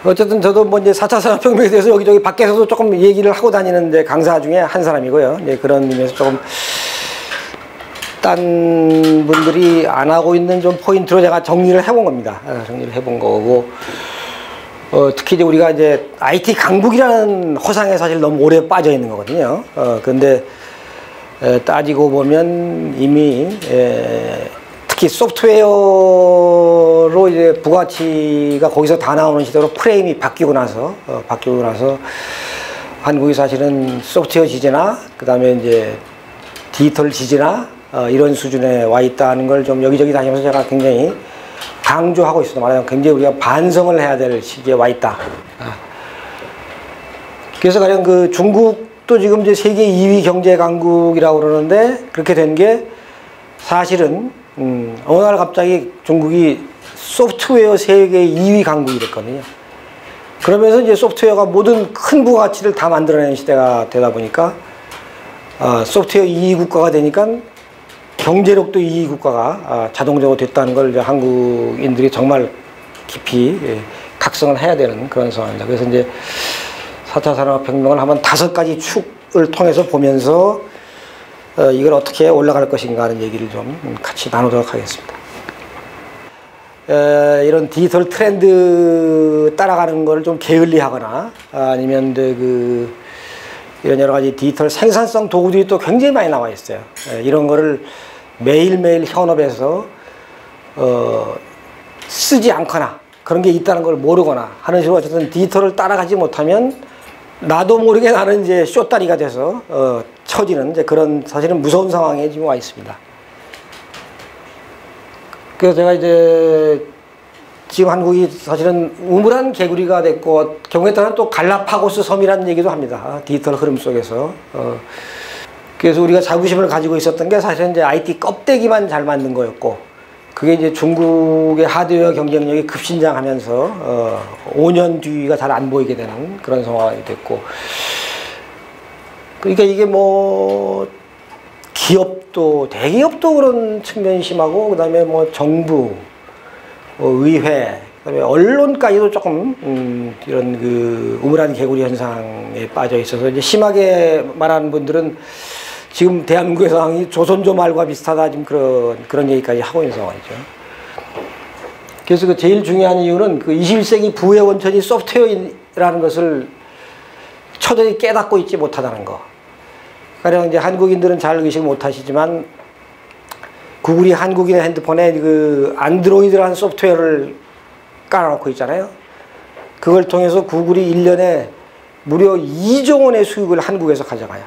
어쨌든 저도 뭐 이제 4차 산업혁명에 대해서 여기저기 밖에서도 조금 얘기를 하고 다니는 이제 강사 중에 한 사람이고요. 이제 그런 의미에서 조금 딴 분들이 안 하고 있는 좀 포인트로 제가 정리를 해본 겁니다. 정리를 해본 거고, 특히 이제 우리가 이제 IT 강국이라는 허상에 사실 너무 오래 빠져 있는 거거든요. 그런데 따지고 보면 이미 특히 소프트웨어로 이제 부가치가 거기서 다 나오는 시대로 프레임이 바뀌고 나서 한국이 사실은 소프트웨어 지지나 그다음에 이제 디지털 지지나 이런 수준에 와 있다는 걸 좀 여기저기 다니면서 제가 굉장히 강조하고 있습니다. 말하자면 굉장히 우리가 반성을 해야 될 시기에 와 있다. 그래서 가령 그 중국도 지금 이제 세계 2위 경제 강국이라고 그러는데 그렇게 된 게 사실은 어느 날 갑자기 중국이 소프트웨어 세계 2위 강국이 됐거든요. 그러면서 이제 소프트웨어가 모든 큰 부가치를 다 만들어내는 시대가 되다 보니까 소프트웨어 2위 국가가 되니까 경제력도 2위 국가가 자동적으로 됐다는 걸 이제 한국인들이 정말 깊이 각성을 해야 되는 그런 상황입니다. 그래서 이제 4차 산업혁명을 한번 5가지 축을 통해서 보면서 이걸 어떻게 올라갈 것인가 하는 얘기를 좀 같이 나누도록 하겠습니다. 이런 디지털 트렌드 따라가는 걸 좀 게을리하거나 아니면 이런 여러 가지 디지털 생산성 도구들이 또 굉장히 많이 나와 있어요. 이런 거를 매일매일 현업에서 쓰지 않거나 그런 게 있다는 걸 모르거나 하는 식으로 어쨌든 디지털을 따라가지 못하면 나도 모르게 나는 이제 쇼다리가 돼서 처지는 이제 그런 사실은 무서운 상황에 지금 와 있습니다. 그래서 제가 이제 지금 한국이 사실은 우물한 개구리가 됐고 경우에 따라 또 갈라파고스 섬이라는 얘기도 합니다. 디지털 흐름 속에서. 그래서 우리가 자부심을 가지고 있었던 게 사실은 이제 IT 껍데기만 잘 만든 거였고 그게 이제 중국의 하드웨어 경쟁력이 급신장하면서 5년 뒤가 잘 안 보이게 되는 그런 상황이 됐고 그러니까 이게 뭐 기업도 대기업도 그런 측면이 심하고 그다음에 뭐 정부, 의회, 그다음에 언론까지도 조금 이런 그 우물한 개구리 현상에 빠져 있어서 이제 심하게 말하는 분들은 지금 대한민국의 상황이 조선조 말과 비슷하다 지금 그런 얘기까지 하고 있는 상황이죠. 그래서 그 제일 중요한 이유는 그 21세기 부의 원천이 소프트웨어라는 것을 처절히 깨닫고 있지 못하다는 거. 가령 이제 한국인들은 잘 의식 못하시지만 구글이 한국인의 핸드폰에 그 안드로이드라는 소프트웨어를 깔아놓고 있잖아요. 그걸 통해서 구글이 1년에 무려 2조 원의 수익을 한국에서 가져가요.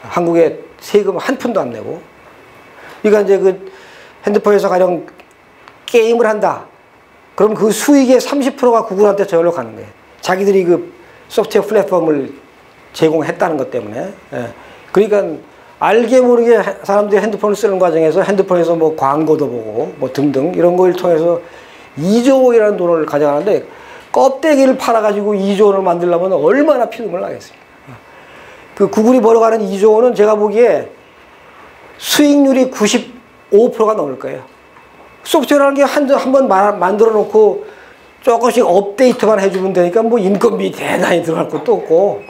한국에 세금 한 푼도 안 내고. 그러니까 이제 그 핸드폰에서 가령 게임을 한다. 그럼 그 수익의 30%가 구글한테 저절로 가는 거예요. 자기들이 그 소프트웨어 플랫폼을 제공했다는 것 때문에. 그러니까 알게 모르게 사람들이 핸드폰을 쓰는 과정에서 핸드폰에서 뭐 광고도 보고 뭐 등등 이런 걸 통해서 2조 원이라는 돈을 가져가는데 껍데기를 팔아가지고 2조 원을 만들려면 얼마나 피눈물 나겠습니까? 그 구글이 벌어가는 2조 원은 제가 보기에 수익률이 95%가 넘을 거예요. 소프트웨어라는 게 한 번 만들어 놓고 조금씩 업데이트만 해주면 되니까 뭐 인건비 대단히 들어갈 것도 없고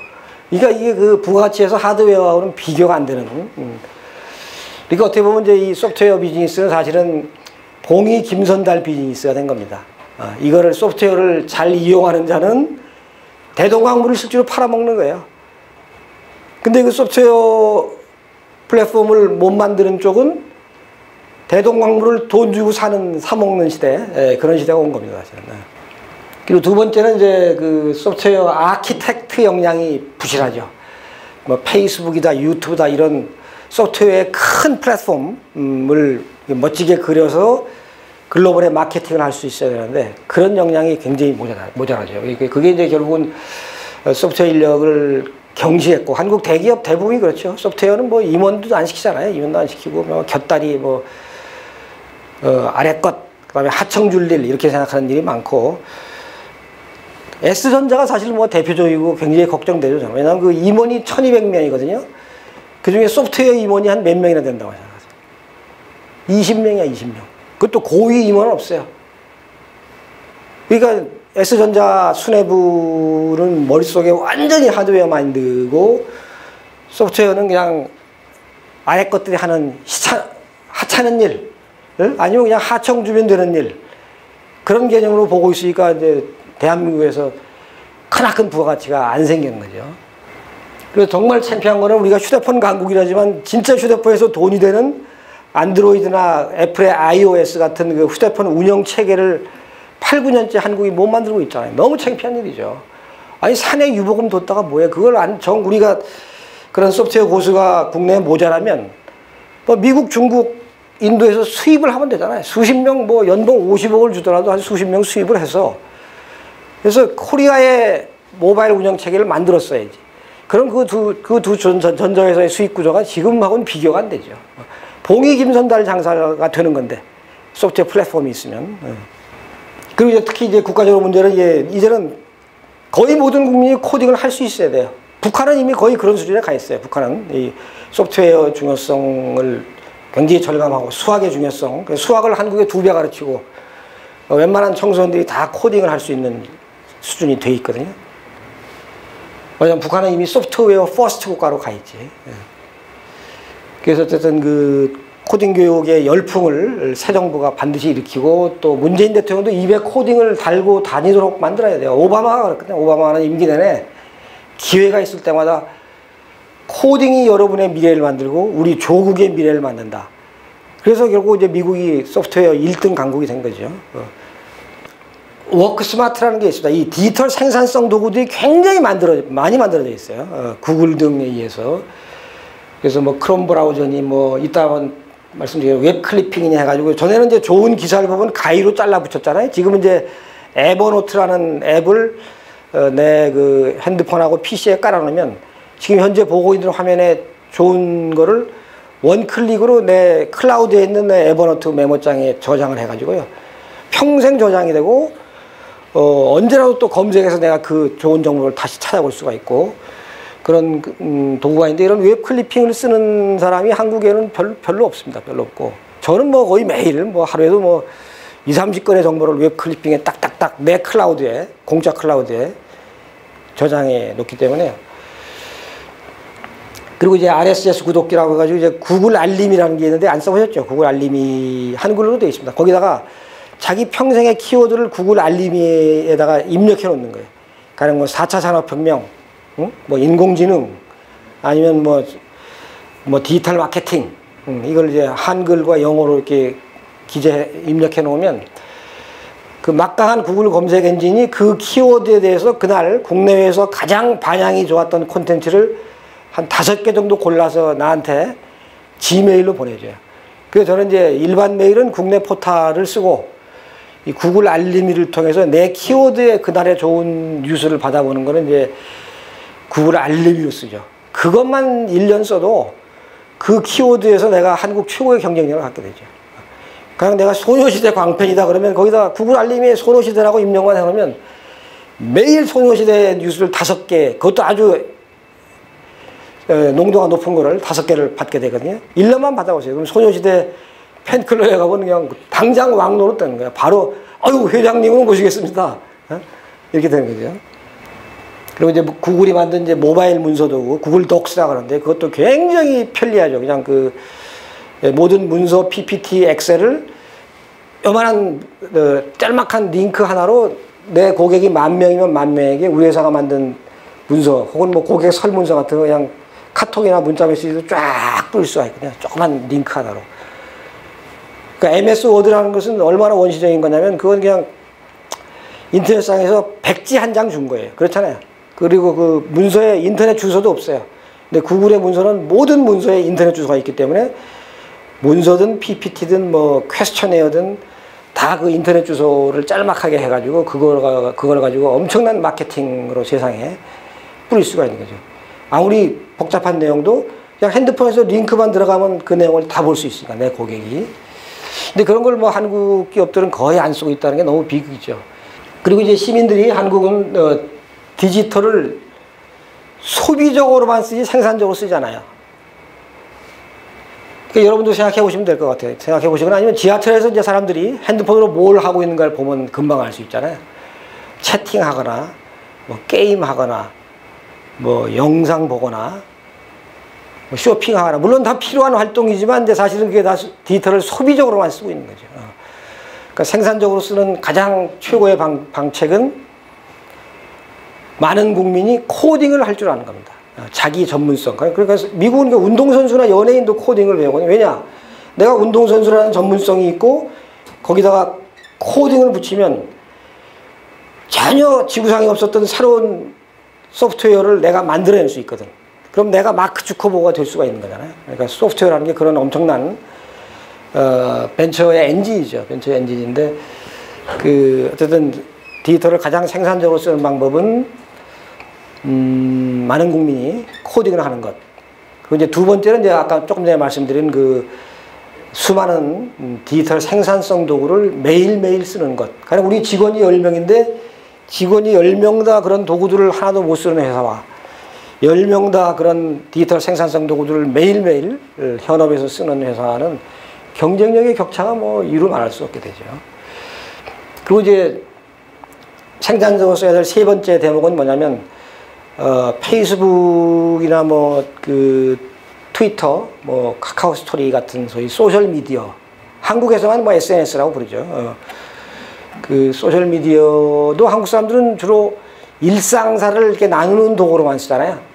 그러니까 이게 그 부가치에서 하드웨어하고는 비교가 안 되는. 그러니까 어떻게 보면 이제 이 소프트웨어 비즈니스는 사실은 봉이 김선달 비즈니스가 된 겁니다. 이거를 소프트웨어를 잘 이용하는 자는 대동강물을 실제로 팔아먹는 거예요. 근데 그 소프트웨어 플랫폼을 못 만드는 쪽은 대동강물을 돈 주고 사먹는 시대, 그런 시대가 온 겁니다, 사실은. 그리고 두 번째는 이제 그 소프트웨어 아키텍트 역량이 부실하죠. 뭐 페이스북이다, 유튜브다 이런 소프트웨어의 큰 플랫폼을 멋지게 그려서 글로벌에 마케팅을 할 수 있어야 되는데 그런 역량이 굉장히 모자라죠. 그게 이제 결국은 소프트웨어 인력을 경시했고 한국 대기업 대부분이 그렇죠. 소프트웨어는 뭐 임원도 안 시키잖아요. 임원도 안 시키고 뭐 곁다리 뭐 아래것 그다음에 하청줄일 이렇게 생각하는 일이 많고 S전자가 사실 뭐 대표적이고 굉장히 걱정되죠. 왜냐하면 그 임원이 1200명이거든요. 그 중에 소프트웨어 임원이 한 몇 명이나 된다고 생각하세요? 20명이야 20명. 그것도 고위 임원은 없어요. 그러니까 S전자 수뇌부는 머릿속에 완전히 하드웨어 마인드고 소프트웨어는 그냥 아래 것들이 하는 하찮은 일, 아니면 그냥 하청 주면 되는 일, 그런 개념으로 보고 있으니까 이제 대한민국에서 크나큰 부가가치가 안 생기는 거죠. 그래서 정말 창피한 거는 우리가 휴대폰 강국이라지만 진짜 휴대폰에서 돈이 되는 안드로이드나 애플의 iOS 같은 그 휴대폰 운영 체계를 8, 9년째 한국이 못 만들고 있잖아요. 너무 창피한 일이죠. 아니 산에 유보금 뒀다가 뭐해? 그걸 우리가 그런 소프트웨어 고수가 국내에 모자라면 뭐 미국, 중국, 인도에서 수입을 하면 되잖아요. 수십 명 뭐 연봉 50억을 주더라도 한 수십 명 수입을 해서, 그래서 코리아의 모바일 운영 체계를 만들었어야지. 그럼 그 두 전자회사의 수익 구조가 지금하고는 비교가 안 되죠. 봉이 김선달 장사가 되는 건데 소프트웨어 플랫폼이 있으면. 그리고 이제 특히 이제 국가적으로 문제는 이제는 거의 모든 국민이 코딩을 할 수 있어야 돼요. 북한은 이미 거의 그런 수준에 가 있어요. 북한은 이 소프트웨어 중요성을 굉장히 절감하고 수학의 중요성, 수학을 한국에 2배 가르치고 웬만한 청소년들이 다 코딩을 할 수 있는 수준이 돼 있거든요. 왜냐하면 북한은 이미 소프트웨어 퍼스트 국가로 가 있지. 그래서 어쨌든 그 코딩 교육의 열풍을 새 정부가 반드시 일으키고, 또 문재인 대통령도 입에 코딩을 달고 다니도록 만들어야 돼요. 오바마가 그랬거든요. 오바마는 임기 내내 기회가 있을 때마다 코딩이 여러분의 미래를 만들고 우리 조국의 미래를 만든다. 그래서 결국 이제 미국이 소프트웨어 1등 강국이 된 거죠. 워크스마트라는 게 있습니다. 이 디지털 생산성 도구들이 굉장히 많이 만들어져 있어요. 구글 등에 의해서. 그래서 뭐 크롬 브라우저니 뭐 이따 말씀드린 웹 클리핑이니 해가지고, 전에는 이제 좋은 기사를 보면 가위로 잘라 붙였잖아요. 지금은 이제 에버노트라는 앱을 내 그 핸드폰하고 PC에 깔아놓으면 지금 현재 보고 있는 화면에 좋은 거를 원클릭으로 내 클라우드에 있는 내 에버노트 메모장에 저장을 해가지고요. 평생 저장이 되고, 언제라도 또 검색해서 내가 그 좋은 정보를 다시 찾아볼 수가 있고, 그런 도구가 있는데, 이런 웹 클리핑을 쓰는 사람이 한국에는 별로 없습니다. 별로 없고. 저는 뭐 거의 매일 뭐 하루에도 뭐 20, 30건의 정보를 웹 클리핑에 딱딱딱 내 클라우드에, 공짜 클라우드에 저장해 놓기 때문에. 그리고 이제 RSS 구독기라고 해가지고 이제 구글 알림이라는 게 있는데 안 써보셨죠? 구글 알림이 한글로 되어 있습니다. 거기다가 자기 평생의 키워드를 구글 알림이에다가 입력해 놓는 거예요. 가령 뭐 4차 산업혁명, 뭐 인공지능, 아니면 뭐 디지털 마케팅, 이걸 이제 한글과 영어로 이렇게 입력해 놓으면 그 막강한 구글 검색 엔진이 그 키워드에 대해서 그날 국내외에서 가장 반향이 좋았던 콘텐츠를 한 5개 정도 골라서 나한테 지메일로 보내줘요. 그래서 저는 이제 일반 메일은 국내 포탈을 쓰고, 이 구글 알림이를 통해서 내 키워드에 그날의 좋은 뉴스를 받아보는 거는 이제 구글 알림이로 쓰죠. 그것만 1년 써도 그 키워드에서 내가 한국 최고의 경쟁력을 갖게 되죠. 그냥 내가 소녀시대 광팬이다 그러면 거기다 구글 알림에 소녀시대라고 입력만 해놓으면 매일 소녀시대 뉴스를 5개, 그것도 아주 농도가 높은 거를 5개를 받게 되거든요. 1년만 받아보세요. 그럼 소녀시대 팬클럽에 가보면 그냥 당장 왕노릇 되는 거예요. 바로 아유 회장님은 모시겠습니다. 이렇게 되는 거죠. 그리고 이제 구글이 만든 이제 모바일 문서 도구 구글 독스라고 하는데, 그것도 굉장히 편리하죠. 그냥 그 모든 문서 PPT, 엑셀을 요만한 짤막한 링크 하나로 내 고객이 10,000명이면 10,000명에게 우리 회사가 만든 문서 혹은 뭐 고객 설문서 같은 거 그냥 카톡이나 문자 메시지도 쫙 뿌릴 수가 있거든요. 조그만 링크 하나로. 그러니까 MS 워드라는 것은 얼마나 원시적인 거냐면, 그건 그냥 인터넷상에서 백지 한 장 준 거예요. 그렇잖아요. 그리고 그 문서에 인터넷 주소도 없어요. 근데 구글의 문서는 모든 문서에 인터넷 주소가 있기 때문에 문서든 PPT든 뭐 퀘스처네어든 다 그 인터넷 주소를 짤막하게 해가지고 그걸 가지고 엄청난 마케팅으로 세상에 뿌릴 수가 있는 거죠. 아무리 복잡한 내용도 그냥 핸드폰에서 링크만 들어가면 그 내용을 다 볼 수 있으니까, 내 고객이. 근데 그런 걸 뭐 한국 기업들은 거의 안 쓰고 있다는 게 너무 비극이죠. 그리고 이제 시민들이 한국은 디지털을 소비적으로만 쓰지 생산적으로 쓰잖아요. 그러니까 여러분도 생각해 보시면 될 것 같아요. 생각해 보시거나 아니면 지하철에서 이제 사람들이 핸드폰으로 뭘 하고 있는가를 보면 금방 알 수 있잖아요. 채팅하거나 뭐 게임하거나 뭐 영상 보거나 뭐 쇼핑하거나 물론 다 필요한 활동이지만 이제 사실은 그게 다 디지털을 소비적으로만 쓰고 있는 거죠. 그러니까 생산적으로 쓰는 가장 최고의 방책은 많은 국민이 코딩을 할 줄 아는 겁니다. 자기 전문성. 그러니까 미국은 운동선수나 연예인도 코딩을 배우거든요. 왜냐? 내가 운동선수라는 전문성이 있고 거기다가 코딩을 붙이면 전혀 지구상에 없었던 새로운 소프트웨어를 내가 만들어낼 수 있거든. 그럼 내가 마크 주커버거가 될 수가 있는 거잖아요. 그러니까 소프트웨어라는 게 그런 엄청난 벤처의 엔진이죠. 벤처 엔진인데 어쨌든 디지털을 가장 생산적으로 쓰는 방법은 많은 국민이 코딩을 하는 것. 그리고 이제 두 번째는 이제 아까 조금 전에 말씀드린 수많은 디지털 생산성 도구를 매일매일 쓰는 것. 가령 우리 직원이 10명인데 직원이 10명 다 그런 도구들을 하나도 못 쓰는 회사와 10명 다 그런 디지털 생산성 도구들을 매일매일 현업에서 쓰는 회사는 경쟁력의 격차가 뭐 이루 말할 수 없게 되죠. 그리고 이제 생산적으로 써야 될 세 번째 대목은 뭐냐면 페이스북이나 트위터, 카카오 스토리 같은 소위 소셜 미디어, 한국에서만 SNS라고 부르죠. 소셜 미디어도 한국 사람들은 주로 일상사를 이렇게 나누는 도구로만 쓰잖아요.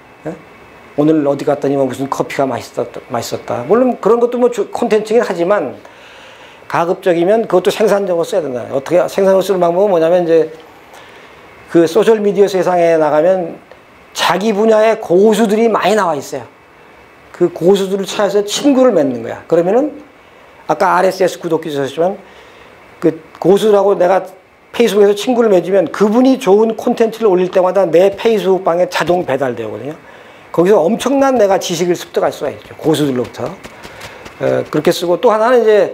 오늘 어디 갔더니 무슨 커피가 맛있었다. 물론 그런 것도 콘텐츠긴 하지만 가급적이면 그것도 생산적으로 써야 된다. 어떻게 생산적으로 쓰는 방법은 뭐냐면 이제 소셜 미디어 세상에 나가면 자기 분야의 고수들이 많이 나와 있어요. 그 고수들을 찾아서 친구를 맺는 거야. 그러면은 아까 RSS 구독기 주셨지만 그 고수라고 내가 페이스북에서 친구를 맺으면 그분이 좋은 콘텐츠를 올릴 때마다 내 페이스북 방에 자동 배달되거든요. 거기서 엄청난 내가 지식을 습득할 수가 있죠. 고수들로부터. 그렇게 쓰고 또 하나는 이제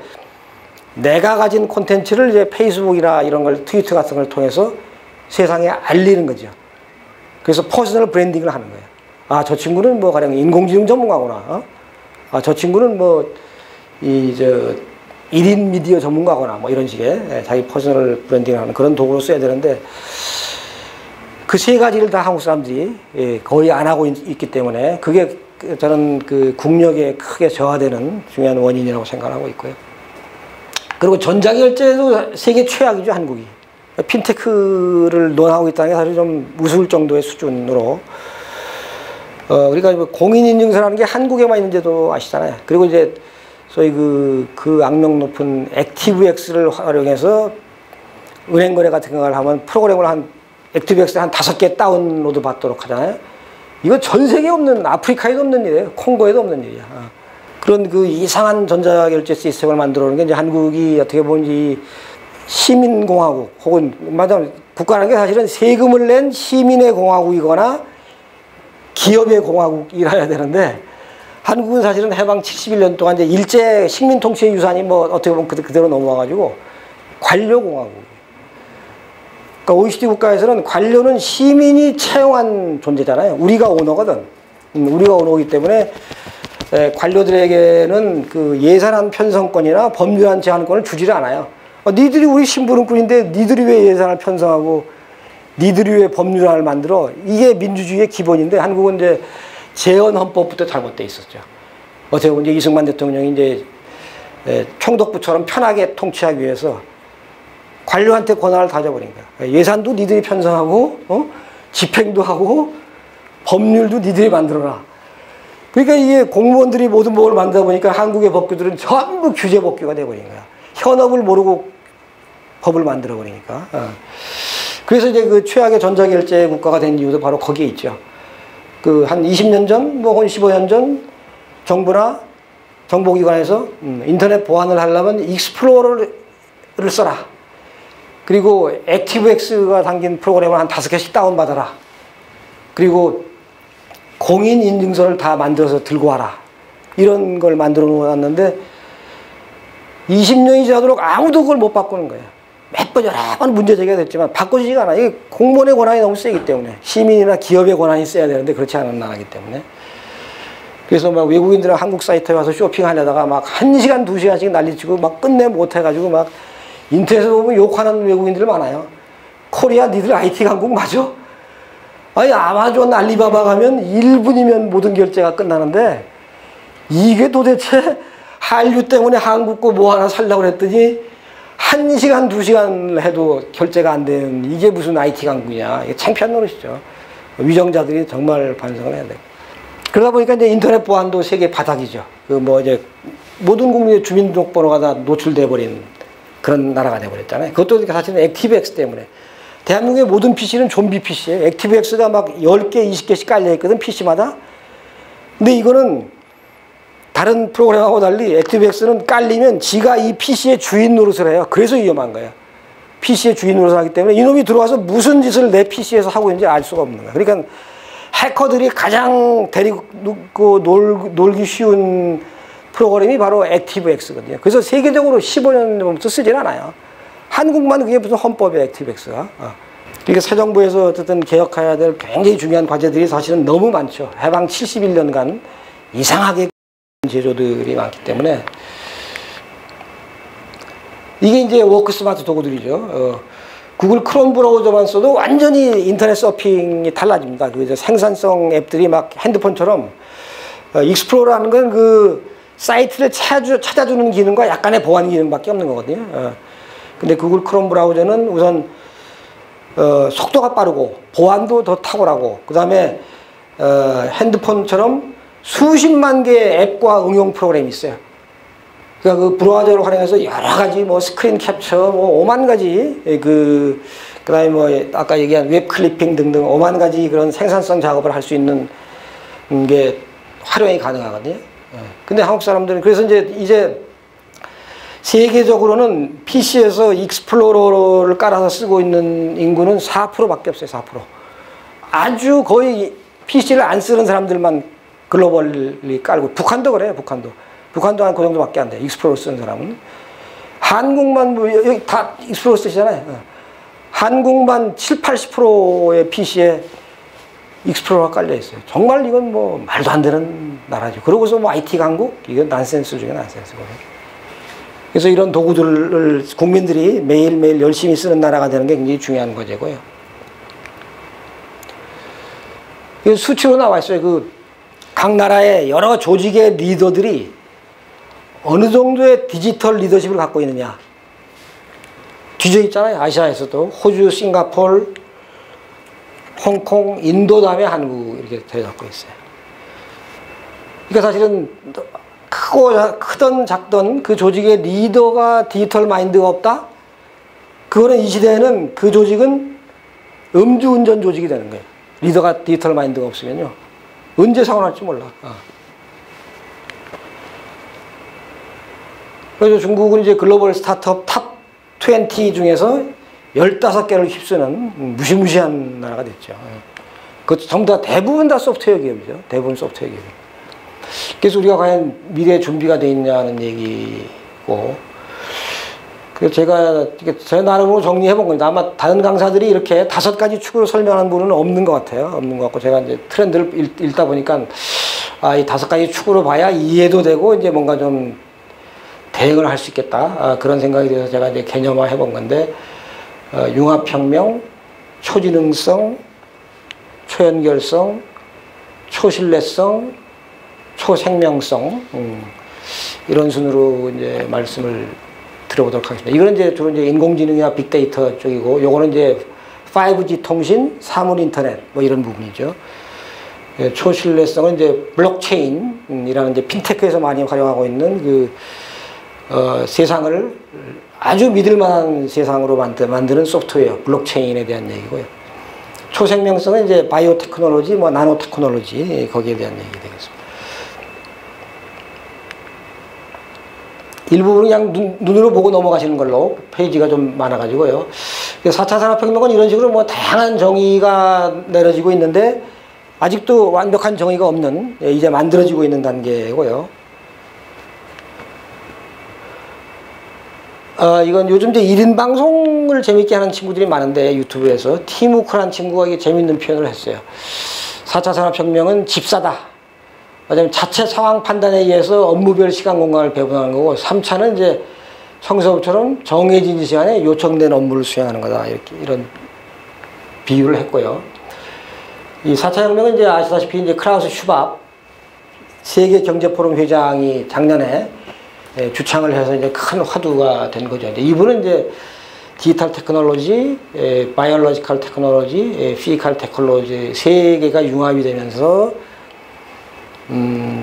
내가 가진 콘텐츠를 이제 페이스북이나 이런 걸 트위터 같은 걸 통해서 세상에 알리는 거죠. 그래서 퍼스널 브랜딩을 하는 거예요. 아, 저 친구는 가령 인공지능 전문가구나. 저 친구는 1인 미디어 전문가거나 이런 식의 자기 퍼스널 브랜딩을 하는 그런 도구로 써야 되는데 그 세 가지를 다 한국 사람들이 거의 안 하고 있기 때문에 그게 저는 국력에 크게 저하되는 중요한 원인이라고 생각하고 있고요. 그리고 전자결제도 세계 최악이죠, 한국이. 핀테크를 논하고 있다는 게 사실 좀 우스울 정도의 수준으로 그러니까 공인인증서라는 게 한국에만 있는지도 아시잖아요. 그리고 이제 소위 악명 높은 액티브엑스를 활용해서 은행 거래 같은 걸 하면 프로그램을 액티브엑스를 한 5개 다운로드 받도록 하잖아요. 이거 전 세계에 없는, 아프리카에도 없는 일이에요. 콩고에도 없는 일이야. 그런 이상한 전자결제 시스템을 만들어 놓은 게 이제 한국이 어떻게 보면 이 시민공화국 혹은 말하자면 국가라는 게 사실은 세금을 낸 시민의 공화국이거나 기업의 공화국이라야 되는데 한국은 사실은 해방 71년 동안 이제 일제 식민통치의 유산이 어떻게 보면 그대로 넘어와가지고 관료공화국. 그러니까 OECD 국가에서는 관료는 시민이 채용한 존재잖아요. 우리가 오너거든. 우리가 오너이기 때문에 관료들에게는 예산안 편성권이나 법률안 제한권을 주지를 않아요. 니들이 우리 심부름꾼인데 니들이 왜 예산을 편성하고 니들이 왜 법률안을 만들어? 이게 민주주의의 기본인데 한국은 이제 재헌헌법부터 잘못돼 있었죠. 어떻게 보면 이제 이승만 대통령이 이제 총독부처럼 편하게 통치하기 위해서 관료한테 권한을 다 줘버린 거야. 예산도 니들이 편성하고 집행도 하고 법률도 니들이 만들어라. 그러니까 이게 공무원들이 모든 법을 만들다 보니까 한국의 법규들은 전부 규제 법규가 돼버린 거야. 현업을 모르고 법을 만들어 버리니까. 그래서 이제 최악의 전자결제 국가가 된 이유도 바로 거기에 있죠. 한 20년 전, 혹은 15년 전 정부나 정보기관에서 인터넷 보안을 하려면 익스플로러를 써라. 그리고 액티브엑스가 담긴 프로그램을 한 5개씩 다운받아라. 그리고 공인인증서를 다 만들어서 들고 와라. 이런 걸 만들어 놓았는데 20년이 지나도록 아무도 그걸 못 바꾸는 거예요. 몇 번 여러 번 문제 제기가 됐지만 바꿔지지가 않아. 이게 공무원의 권한이 너무 세기 때문에 시민이나 기업의 권한이 세야 되는데 그렇지 않은 나라이기 때문에 그래서 외국인들은 한국 사이트에 와서 쇼핑하려다가 1시간, 2시간씩 난리치고 끝내 못해가지고 인터넷에 보면 욕하는 외국인들 많아요. 코리아 니들 IT 강국 맞아? 아니 아마존 알리바바 가면 1분이면 모든 결제가 끝나는데 이게 도대체 한류 때문에 한국 거 뭐 하나 살려고 그랬더니 1시간, 2시간 해도 결제가 안 되는 이게 무슨 IT 강국이냐. 이게 창피한 노릇이죠. 위정자들이 정말 반성을 해야 돼요. 그러다 보니까 이제 인터넷 보안도 세계 바닥이죠. 그 뭐 이제 모든 국민의 주민등록번호가 다 노출돼 버린 그런 나라가 돼버렸잖아요. 그것도 사실은 액티브엑스 때문에. 대한민국의 모든 PC는 좀비 PC예요. 액티브엑스가 막 10개, 20개씩 깔려있거든, PC마다. 근데 이거는 다른 프로그램하고 달리 액티브엑스는 깔리면 지가 이 PC의 주인 노릇을 해요. 그래서 위험한 거예요. PC의 주인 노릇을 하기 때문에 이놈이 들어와서 무슨 짓을 내 PC에서 하고 있는지 알 수가 없는 거예요. 그러니까 해커들이 가장 데리고 놀기 쉬운 프로그램이 바로 액티브엑스거든요. 그래서 세계적으로 15년 전부터 쓰질 않아요. 한국만 그게 무슨 헌법이야, 액티브엑스가. 그러니까 새 정부에서 어쨌든 개혁해야 될 굉장히 중요한 과제들이 사실은 너무 많죠. 해방 71년간 이상하게 제조들이 많기 때문에 이게 이제 워크스마트 도구들이죠. 구글 크롬 브라우저만 써도 완전히 인터넷 서핑이 달라집니다. 그 이제 생산성 앱들이 막 핸드폰처럼 익스플로러라는 건 그 사이트를 찾아주는 기능과 약간의 보안 기능밖에 없는 거거든요. 근데 구글 크롬 브라우저는 우선 속도가 빠르고 보안도 더 탁월하고 그 다음에 핸드폰처럼 수십만 개의 앱과 응용 프로그램이 있어요. 그러니까 그 브라우저를 활용해서 여러 가지 뭐 스크린 캡처 뭐 5만 가지 그다음에 뭐 아까 얘기한 웹 클리핑 등등 5만 가지 그런 생산성 작업을 할 수 있는 게 활용이 가능하거든요. 근데 한국 사람들은 그래서 이제 세계적으로는 PC에서 익스플로러를 깔아서 쓰고 있는 인구는 4%밖에 없어요. 4%. 아주 거의 PC를 안 쓰는 사람들만 글로벌리 깔고 북한도 그래요. 북한도 한 그 정도밖에 안 돼요. 익스플로러 쓰는 사람은. 한국만 뭐 여기 다 익스플로러 쓰시잖아요. 한국만 7, 80%의 PC에 익스플로러가 깔려 있어요. 정말 이건 뭐 말도 안 되는 나라죠. 그러고서 뭐 IT 강국? 이건 난센스 중에 난센스거든요. 그래서 이런 도구들을 국민들이 매일매일 열심히 쓰는 나라가 되는 게 굉장히 중요한 과제고요. 수치로 나와 있어요. 각 나라의 여러 조직의 리더들이 어느 정도의 디지털 리더십을 갖고 있느냐. 뒤져 있잖아요. 아시아에서도. 호주, 싱가포르, 홍콩, 인도 다음에 한국 이렇게 되어갖고 있어요. 그러니까 사실은 크던 작던 그 조직의 리더가 디지털 마인드가 없다? 그거는 이 시대에는 그 조직은 음주운전 조직이 되는 거예요. 리더가 디지털 마인드가 없으면요. 언제 사고 날지 몰라. 그래서 중국은 이제 글로벌 스타트업 탑 20 중에서 15개를 휩쓰는 무시무시한 나라가 됐죠. 그것도 전부 다 대부분 다 소프트웨어 기업이죠. 대부분 소프트웨어 기업. 그래서 우리가 과연 미래에 준비가 돼 있냐는 얘기고, 그래서 제가 제 나름으로 정리해 본 겁니다. 아마 다른 강사들이 이렇게 5가지 축으로 설명하는 분은 없는 것 같아요. 없는 것 같고, 제가 이제 트렌드를 읽다 보니까, 이 5가지 축으로 봐야 이해도 되고, 이제 뭔가 좀 대응을 할 수 있겠다. 그런 생각이 들어서 제가 이제 개념화 해 본 건데, 융합혁명, 초지능성, 초연결성, 초신뢰성, 초생명성, 이런 순으로 이제 말씀을 드려보도록 하겠습니다. 이거는 이제 주로 이제 인공지능이나 빅데이터 쪽이고, 요거는 이제 5G 통신, 사물 인터넷, 뭐 이런 부분이죠. 초신뢰성은 이제 블록체인이라는 이제 핀테크에서 많이 활용하고 있는 세상을 아주 믿을 만한 세상으로 만드는 소프트웨어, 블록체인에 대한 얘기고요. 초생명성은 이제 바이오 테크놀로지, 뭐 나노 테크놀로지, 거기에 대한 얘기 되겠습니다. 일부분은 그냥 눈으로 보고 넘어가시는 걸로 페이지가 좀 많아가지고요. 4차 산업혁명은 이런 식으로 뭐 다양한 정의가 내려지고 있는데 아직도 완벽한 정의가 없는, 이제 만들어지고 있는 단계고요. 이건 요즘 이제 1인 방송을 재밌게 하는 친구들이 많은데 유튜브에서 티무크라는 친구가 이게 재밌는 표현을 했어요. 4차 산업혁명은 집사다. 왜냐면 자체 상황 판단에 의해서 업무별 시간 공간을 배분하는 거고, 3차는 이제 청소업처럼 정해진 시간에 요청된 업무를 수행하는 거다. 이런 비유를 했고요. 이 4차 혁명은 이제 아시다시피 이제 클라우스 슈밥 세계 경제 포럼 회장이 작년에 주창을 해서 이제 큰 화두가 된 거죠. 이분은 이제 디지털 테크놀로지, 바이올로지컬 테크놀로지, 피지컬 테크놀로지 세 개가 융합이 되면서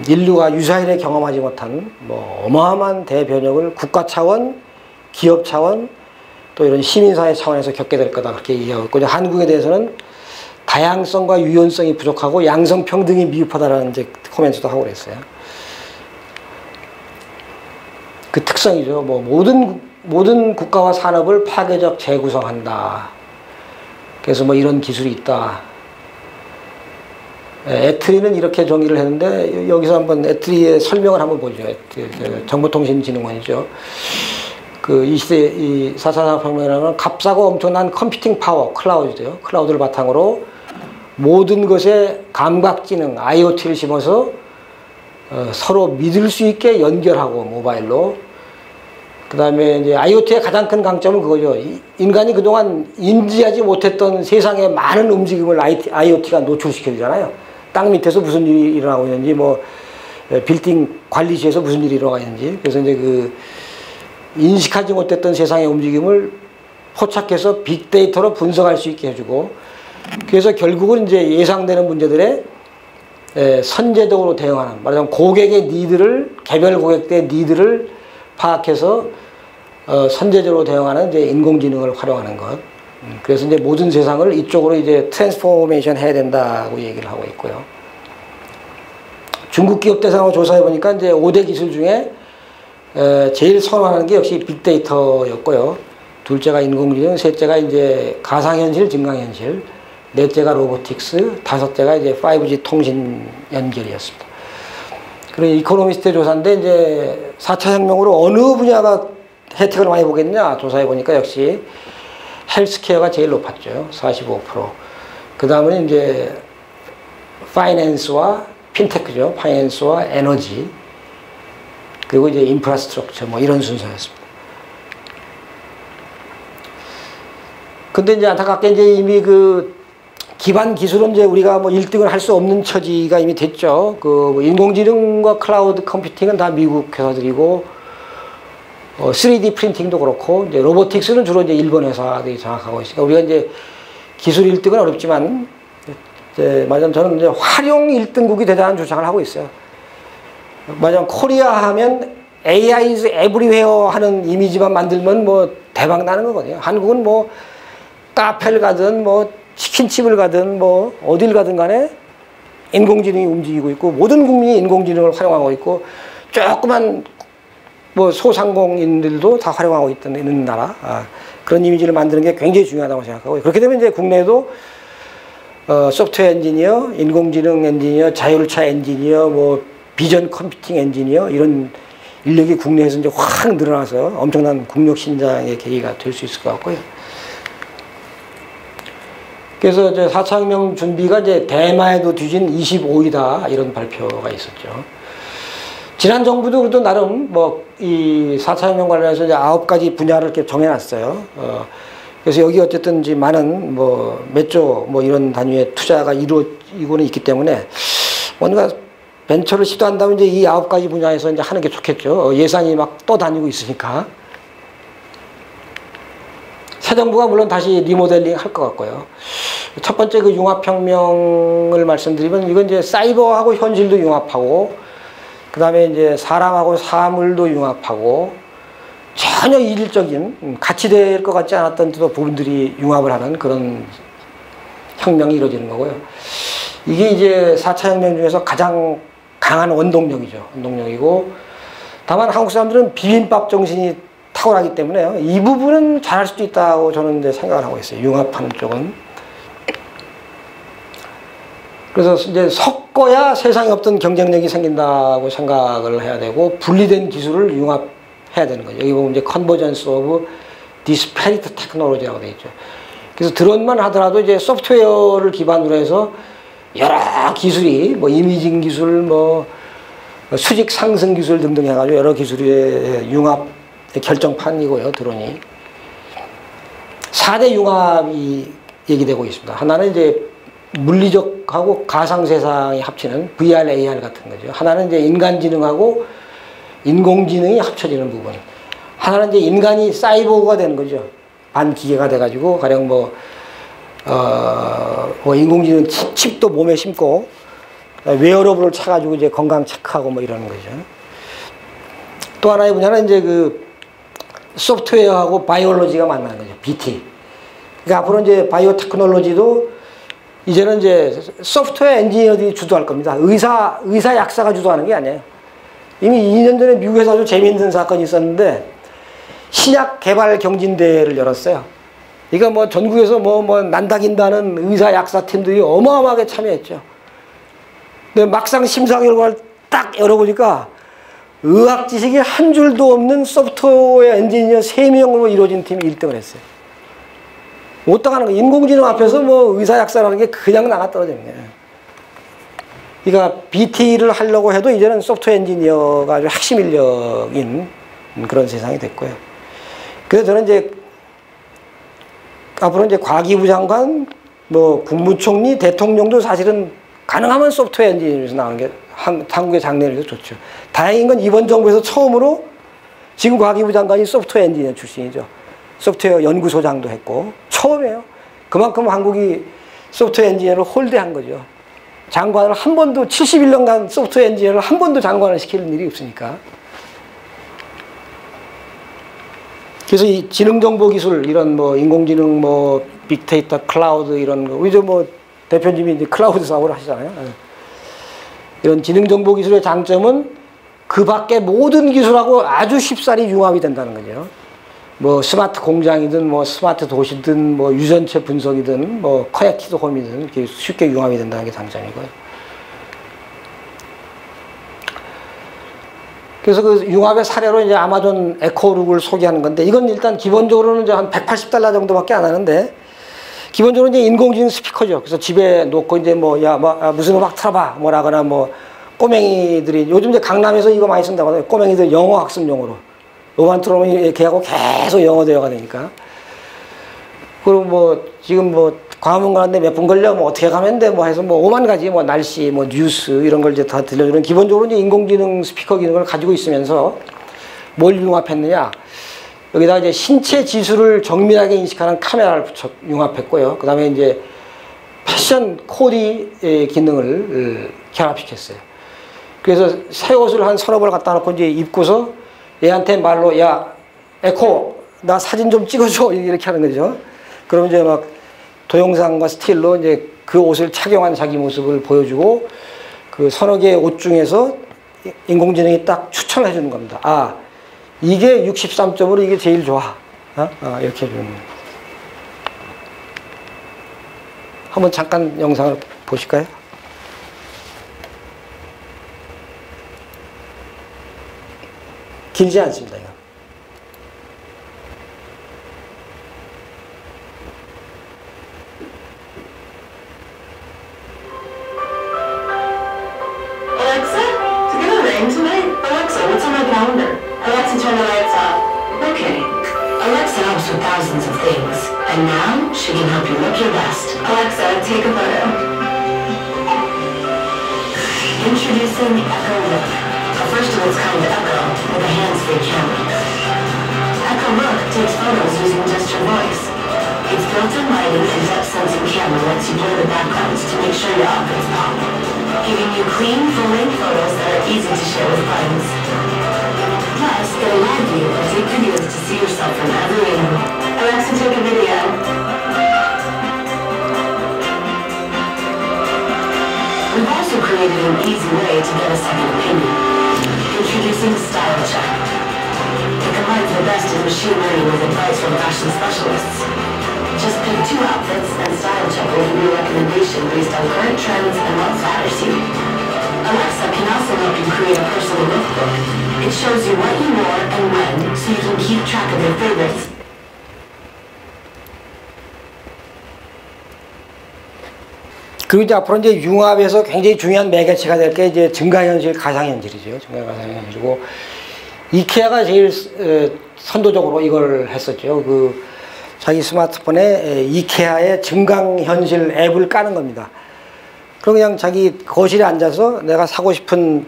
인류가 유사일에 경험하지 못한 뭐 어마어마한 대변혁을 국가 차원, 기업 차원, 또 이런 시민사회 차원에서 겪게 될 거다 그렇게 이해하고 있고, 한국에 대해서는 다양성과 유연성이 부족하고 양성평등이 미흡하다라는 이제 코멘트도 하고 그랬어요. 그 특성이죠. 뭐 모든 국가와 산업을 파괴적 재구성한다. 그래서 뭐 이런 기술이 있다. 애트리는 이렇게 정의를 했는데 여기서 한번 애트리의 설명을 한번 보죠. 정보통신진흥원이죠. 그 이 시대 이 4차 산업혁명이라는 값싸고 엄청난 컴퓨팅 파워, 클라우드죠. 클라우드를 바탕으로 모든 것에 감각지능, IoT를 심어서 서로 믿을 수 있게 연결하고 모바일로. 그 다음에 이제 IoT의 가장 큰 강점은 그거죠. 인간이 그동안 인지하지 못했던 세상의 많은 움직임을 IoT가 노출시켜주잖아요. 땅 밑에서 무슨 일이 일어나고 있는지, 뭐 빌딩 관리실에서 무슨 일이 일어나고 있는지. 그래서 이제 그 인식하지 못했던 세상의 움직임을 포착해서 빅데이터로 분석할 수 있게 해주고, 그래서 결국은 이제 예상되는 문제들에 선제적으로 대응하는, 말하자면 고객의 니드를, 개별 고객들의 니드를 파악해서 선제적으로 대응하는 이제 인공지능을 활용하는 것. 그래서 이제 모든 세상을 이쪽으로 이제 트랜스포메이션 해야 된다고 얘기를 하고 있고요. 중국 기업 대상으로 조사해 보니까 이제 5대 기술 중에 제일 선호하는 게 역시 빅데이터였고요. 둘째가 인공지능, 셋째가 이제 가상현실, 증강현실, 넷째가 로보틱스, 다섯째가 이제 5G 통신 연결이었습니다. 그리고 이코노미스트 조사인데 이제 4차 혁명으로 어느 분야가 혜택을 많이 보겠냐 조사해 보니까 역시 헬스케어가 제일 높았죠. 45%. 그 다음은 이제 파이낸스와 핀테크죠. 파이낸스와 에너지. 그리고 이제 인프라스트럭처 뭐 이런 순서였습니다. 근데 이제 안타깝게 이제 이미 그 기반 기술은 이제 우리가 뭐 1등을 할 수 없는 처지가 이미 됐죠. 그 인공지능과 클라우드 컴퓨팅은 다 미국 회사들이고, 3D 프린팅도 그렇고, 이제 로보틱스는 주로 이제 일본 회사들이 장악하고 있으니까 우리가 이제 기술 1등은 어렵지만, 이제 말하자면 저는 이제 활용 1등국이 되자는 주장을 하고 있어요. 말하자면 코리아 하면 AI is everywhere 하는 이미지만 만들면 뭐 대박 나는 거거든요. 한국은 뭐 카페를 가든 뭐 치킨집을 가든 뭐 어딜 가든 간에 인공지능이 움직이고 있고 모든 국민이 인공지능을 활용하고 있고 조그만 뭐 소상공인들도 다 활용하고 있는 나라. 그런 이미지를 만드는 게 굉장히 중요하다고 생각하고, 그렇게 되면 이제 국내에도 소프트웨어 엔지니어, 인공지능 엔지니어, 자율차 엔지니어, 뭐 비전 컴퓨팅 엔지니어 이런 인력이 국내에서 이제 확 늘어나서 엄청난 국력 신장의 계기가 될 수 있을 것 같고요. 그래서 이제 4차 혁명 준비가 이제 대마에도 뒤진 25위다 이런 발표가 있었죠. 지난 정부도 그래도 나름 뭐 이 4차 혁명 관련해서 이제 9가지 분야를 이렇게 정해놨어요. 그래서 여기 어쨌든 이제 많은 뭐 몇 조 뭐 이런 단위의 투자가 이루어지고는 있기 때문에 뭔가 벤처를 시도한다면 이제 이 9가지 분야에서 이제 하는 게 좋겠죠. 예산이 막 떠다니고 있으니까. 새 정부가 물론 다시 리모델링 할 것 같고요. 첫 번째 그 융합혁명을 말씀드리면 이건 이제 사이버하고 현실도 융합하고, 그 다음에 이제 사람하고 사물도 융합하고, 전혀 이질적인 같이 될 것 같지 않았던 또 부분들이 융합을 하는 그런 혁명이 이루어지는 거고요. 이게 이제 4차 혁명 중에서 가장 강한 원동력이죠. 원동력이고, 다만 한국 사람들은 비빔밥 정신이 탁월하기 때문에 이 부분은 잘할 수도 있다고 저는 이제 생각을 하고 있어요. 융합하는 쪽은. 그래서 이제 섞어야 세상에 없던 경쟁력이 생긴다고 생각을 해야 되고, 분리된 기술을 융합해야 되는 거죠. 여기 보면 이제 컨버전스 오브 디스페리트 테크놀로지라고 되어 있죠. 그래서 드론만 하더라도 이제 소프트웨어를 기반으로 해서 여러 기술이 뭐 이미징 기술, 뭐 수직 상승 기술 등등 해가지고 여러 기술의 융합 결정판이고요, 드론이. 4대 융합이 얘기되고 있습니다. 하나는 이제 물리적하고 가상세상이 합치는 VR, AR 같은 거죠. 하나는 이제 인간지능하고 인공지능이 합쳐지는 부분. 하나는 이제 인간이 사이보그가 되는 거죠. 반기계가 돼가지고 가령 뭐 인공지능 칩도 몸에 심고 웨어러블을 차가지고 이제 건강 체크하고 뭐 이러는 거죠. 또 하나의 분야는 이제 그 소프트웨어하고 바이올로지가 만나는 거죠. BT. 그러니까 앞으로 이제 바이오 테크놀로지도 이제는 이제 소프트웨어 엔지니어들이 주도할 겁니다. 의사 약사가 주도하는 게 아니에요. 이미 2년 전에 미국에서 아주 재미있는 사건이 있었는데 신약 개발 경진대회를 열었어요. 그러니까 뭐 전국에서 뭐 난다긴다는 의사 약사 팀들이 어마어마하게 참여했죠. 근데 막상 심사 결과를 딱 열어보니까 의학 지식이 한 줄도 없는 소프트웨어 엔지니어 3명으로 이루어진 팀이 1등을 했어요. 어떡하는 거예요? 인공지능 앞에서 뭐 의사 약사라는 게 그냥 나가 떨어지는 거예요. 그러니까 BT를 하려고 해도 이제는 소프트웨어 엔지니어가 아주 핵심 인력인 그런 세상이 됐고요. 그래서 저는 이제 앞으로 이제 과기부 장관, 뭐 국무총리, 대통령도 사실은 가능하면 소프트웨어 엔지니어에서 나오는 게 한국의 장래를 좋죠. 다행인 건 이번 정부에서 처음으로 지금 과기부 장관이 소프트웨어 엔지니어 출신이죠. 소프트웨어 연구소장도 했고 처음이에요. 그만큼 한국이 소프트웨어 엔지니어를 홀대한 거죠. 장관을 한 번도 71년간 소프트웨어 엔지니어를 한 번도 장관을 시키는 일이 없으니까. 그래서 이 지능정보기술 이런 뭐 인공지능 뭐 빅데이터 클라우드 이런 거 우리 뭐 대표님이 이제 클라우드 사업을 하시잖아요. 이런 지능정보기술의 장점은 그 밖에 모든 기술하고 아주 쉽사리 융합이 된다는 거죠. 뭐 스마트 공장이든 뭐 스마트 도시든 뭐 유전체 분석이든 뭐 커넥티드 홈이든 이렇게 쉽게 융합이 된다는 게 장점이고요. 그래서 그 융합의 사례로 이제 아마존 에코룩을 소개하는 건데 이건 일단 기본적으로는 이제 한 $180 정도밖에 안 하는데 기본적으로 이제 인공지능 스피커죠. 그래서 집에 놓고 이제 뭐 무슨 음악 틀어봐 뭐라거나 뭐 꼬맹이들이 요즘 이제 강남에서 이거 많이 쓴다고 하더라고요. 꼬맹이들 영어 학습용으로. 음악 틀어보면 이렇게 하고 계속 영어 대화가 되니까. 그리고 뭐 지금 뭐 광화문 가는데 몇 분 걸려 뭐 어떻게 가면 돼 뭐 해서 뭐 5만 가지 뭐 날씨 뭐 뉴스 이런 걸 이제 다 들려주는 기본적으로 이제 인공지능 스피커 기능을 가지고 있으면서 뭘 융합했느냐 여기다가 이제 신체 지수를 정밀하게 인식하는 카메라를 융합했고요. 그 다음에 이제 패션 코디 기능을 결합시켰어요. 그래서 새 옷을 한 서너 벌 갖다 놓고 이제 입고서 얘한테 말로 야 에코 나 사진 좀 찍어줘 이렇게 하는 거죠. 그럼 이제 막 동영상과 스틸로 이제 그 옷을 착용한 자기 모습을 보여주고 그 서너 개의 옷 중에서 인공지능이 딱 추천해 주는 겁니다. 아 이게 63점으로 이게 제일 좋아. 이렇게 해주는 거예요. 한번 잠깐 영상을 보실까요? 길지 않습니다. 이거. Alexa, do you have a rain tonight? Alexa, what's on my calendar? Alexa, turn the lights off. Okay. Alexa helps with thousands of things. And now, she can help you look your best. Alexa, take a photo. Introducing Echo Look. A first-of-its-kind Echo with a hands-free camera. Echo Look takes photos using just your voice. Its built-in lighting and depth-sensing camera lets you blur the backgrounds to make sure your outfits pop, giving you clean, full-length photos that are easy to share with friends. Plus, they'll live view and take videos to see yourself from every angle. Alexa, take a video. We've also created an easy way to get a second opinion. Introducing Style Check. It combines the best in machine learning with advice from fashion specialists. Just pick 2 outfits and Style Check will give you a recommendation based on current trends and what flatters you. Alexa can also help you create a personal lookbook. It shows you what you wore and when, so you can keep track of your favorites. 그리고 이제 앞으로 이제 융합에서 굉장히 중요한 매개체가 될 게 이제 증가현실, 가상현실이죠. 증가가상현실이고 이케아가 제일 선도적으로 이걸 했었죠. 그 자기 스마트폰에 이케아의 증강현실 앱을 까는 겁니다. 그럼 그냥 자기 거실에 앉아서 내가 사고 싶은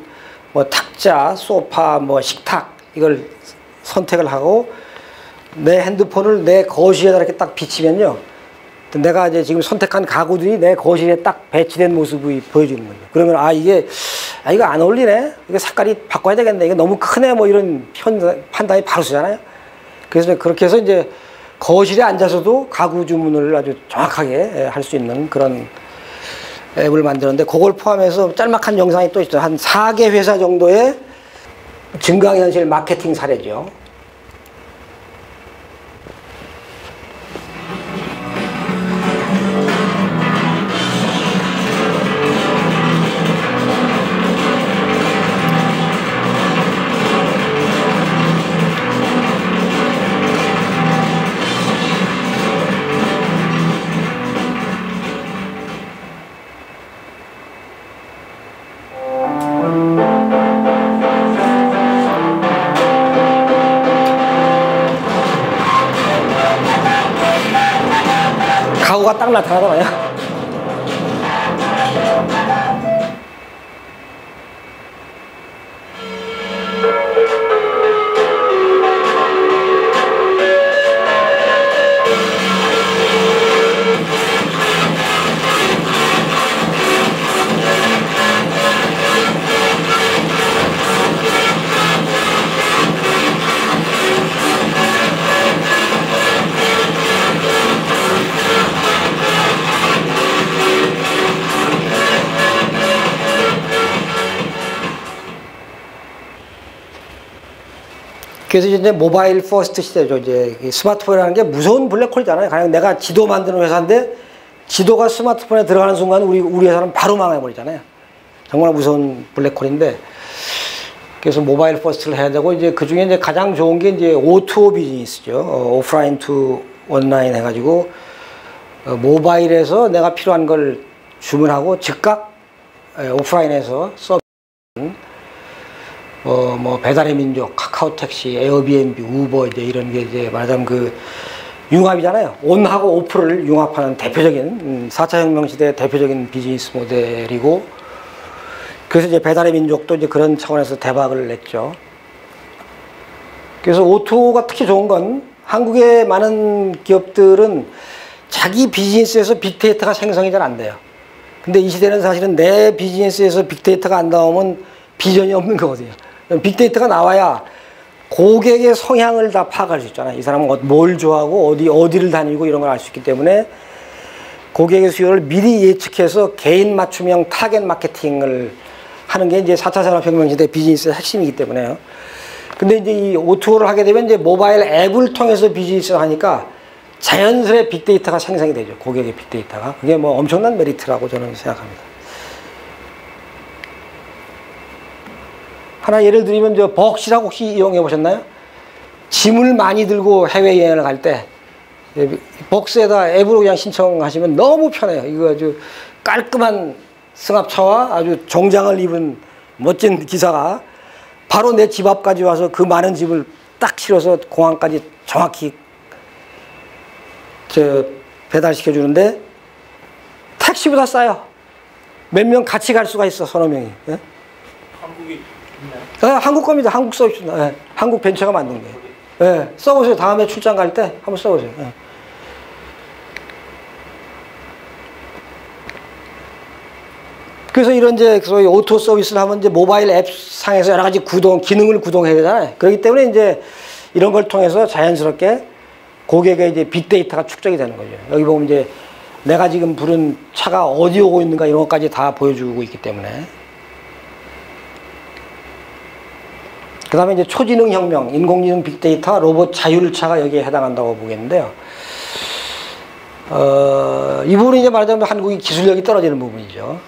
뭐 탁자, 소파, 뭐 식탁 이걸 선택을 하고 내 핸드폰을 내 거실에다 이렇게 딱 비치면요. 내가 이제 지금 선택한 가구들이 내 거실에 딱 배치된 모습이 보여지는 거죠. 그러면 이거 안 어울리네. 이거 색깔이 바꿔야 되겠네. 이거 너무 크네. 뭐 이런 판단이 바로 쓰잖아요. 그래서 그렇게 해서 이제 거실에 앉아서도 가구 주문을 아주 정확하게 할 수 있는 그런 앱을 만들었는데 그걸 포함해서 짤막한 영상이 또 있어요. 한 4개 회사 정도의 증강현실 마케팅 사례죠. 가구가 딱 나타나잖아요. 그래서 이제 모바일 퍼스트 시대죠. 이제 스마트폰이라는 게 무서운 블랙홀이잖아요. 그냥 내가 지도 만드는 회사인데 지도가 스마트폰에 들어가는 순간 우리 회사는 바로 망해버리잖아요. 정말 무서운 블랙홀인데 그래서 모바일 퍼스트를 해야 되고 이제 그 중에 이제 가장 좋은 게 이제 O2O 비즈니스죠. 오프라인 투 온라인 해가지고 모바일에서 내가 필요한 걸 주문하고 즉각 오프라인에서 서비스. 뭐 배달의 민족, 카카오 택시, 에어비앤비, 우버 이제 이런 게 이제 말하자면 그 융합이잖아요. 온하고 오프를 융합하는 대표적인 4차 혁명 시대의 대표적인 비즈니스 모델이고 그래서 이제 배달의 민족도 이제 그런 차원에서 대박을 냈죠. 그래서 O2O가 특히 좋은 건 한국의 많은 기업들은 자기 비즈니스에서 빅데이터가 생성이 잘 안 돼요. 근데 이 시대는 사실은 내 비즈니스에서 빅데이터가 안 나오면 비전이 없는 거거든요. 빅데이터가 나와야 고객의 성향을 다 파악할 수 있잖아요. 이 사람은 뭘 좋아하고 어디를 다니고 이런 걸 알 수 있기 때문에 고객의 수요를 미리 예측해서 개인 맞춤형 타겟 마케팅을 하는 게 이제 4차 산업혁명 시대 비즈니스의 핵심이기 때문에요. 근데 이제 이 O2O를 하게 되면 이제 모바일 앱을 통해서 비즈니스를 하니까 자연스레 빅데이터가 생성이 되죠. 고객의 빅데이터가. 그게 뭐 엄청난 메리트라고 저는 생각합니다. 하나 예를 들면 저 벅시라고 혹시 이용해 보셨나요? 짐을 많이 들고 해외여행을 갈 때 벅스에다 앱으로 그냥 신청하시면 너무 편해요. 이거 아주 깔끔한 승합차와 아주 정장을 입은 멋진 기사가 바로 내 집 앞까지 와서 그 많은 짐을 딱 실어서 공항까지 정확히 배달시켜 주는데 택시보다 싸요. 몇 명 같이 갈 수가 있어, 서너 명이. 예? 한국이 네, 한국 겁니다. 한국 서비스. 네, 한국 벤처가 만든 거예요. 네, 써보세요. 다음에 출장 갈 때 한번 써보세요. 네. 그래서 이런 이제 소위 오토 서비스를 하면 이제 모바일 앱 상에서 여러 가지 기능을 구동해야 되잖아요. 그렇기 때문에 이제 이런 걸 통해서 자연스럽게 고객의 이제 빅데이터가 축적이 되는 거죠. 여기 보면 이제 내가 지금 부른 차가 어디 오고 있는가 이런 것까지 다 보여주고 있기 때문에. 그 다음에 이제 초지능 혁명, 인공지능 빅데이터, 로봇 자율차가 여기에 해당한다고 보겠는데요. 이 부분이 이제 말하자면 한국이 기술력이 떨어지는 부분이죠.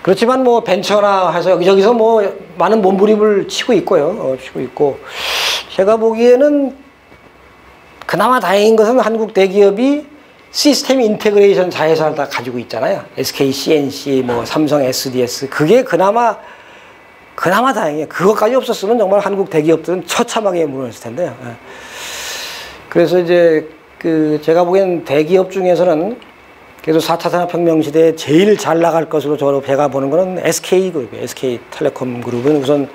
그렇지만 뭐 벤처나 해서 여기저기서 뭐 많은 몸부림을 치고 있고요. 치고 있고. 제가 보기에는 그나마 다행인 것은 한국 대기업이 시스템 인테그레이션 자회사를 다 가지고 있잖아요. SK, CNC, 뭐 삼성, SDS. 그게 그나마 다행이에요. 그것까지 없었으면 정말 한국 대기업들은 처참하게 무너졌을 텐데요. 그래서 이제 제가 보기엔 대기업 중에서는 그래도 4차 산업혁명 시대에 제일 잘 나갈 것으로 저로 제가 보는 거는 SK그룹이에요. SK텔레콤 그룹은 우선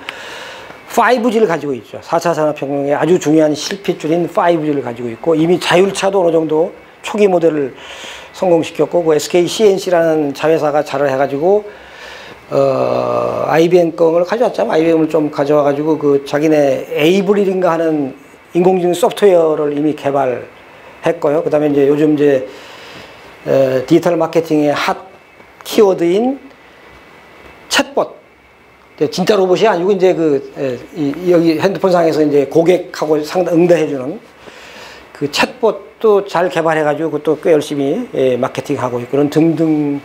5G를 가지고 있죠. 4차 산업혁명의 아주 중요한 실핏줄인 5G를 가지고 있고 이미 자율차도 어느 정도 초기 모델을 성공시켰고 그 SK CNC라는 자회사가 자를 해가지고 IBM 걸 가져왔잖아요. IBM을 좀 가져와가지고 그 자기네 에이블인가 하는 인공지능 소프트웨어를 이미 개발했고요. 그 다음에 이제 요즘 이제 디지털 마케팅의 핫 키워드인 챗봇. 진짜 로봇이 아니고 이제 여기 핸드폰 상에서 이제 고객하고 응대해주는 그 챗봇도 잘 개발해가지고 그것도 꽤 열심히 마케팅하고 있고 그런 등등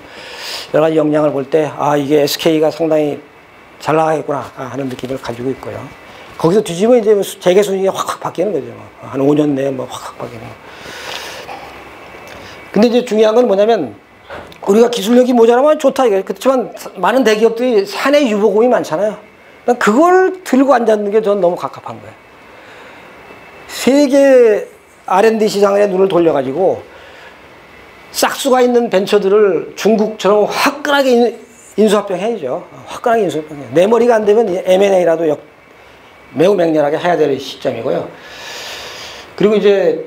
여러 가지 역량을 볼 때 아, 이게 SK가 상당히 잘 나가겠구나 하는 느낌을 가지고 있고요. 거기서 뒤집으면 이제 재계 순위가 확 바뀌는 거죠. 한 5년 내에 뭐 확 바뀌는 거. 근데 이제 중요한 건 뭐냐면 우리가 기술력이 모자라면 좋다 이게 그렇지만 많은 대기업들이 사내 유보금이 많잖아요. 그걸 들고 앉았는 게 저는 너무 갑갑한 거예요. 세계 R&D 시장에 눈을 돌려가지고 싹수가 있는 벤처들을 중국처럼 화끈하게 인수합병해야죠. 화끈하게 인수합병해. 내 머리가 안 되면 M&A라도 매우 맹렬하게 해야 될 시점이고요. 그리고 이제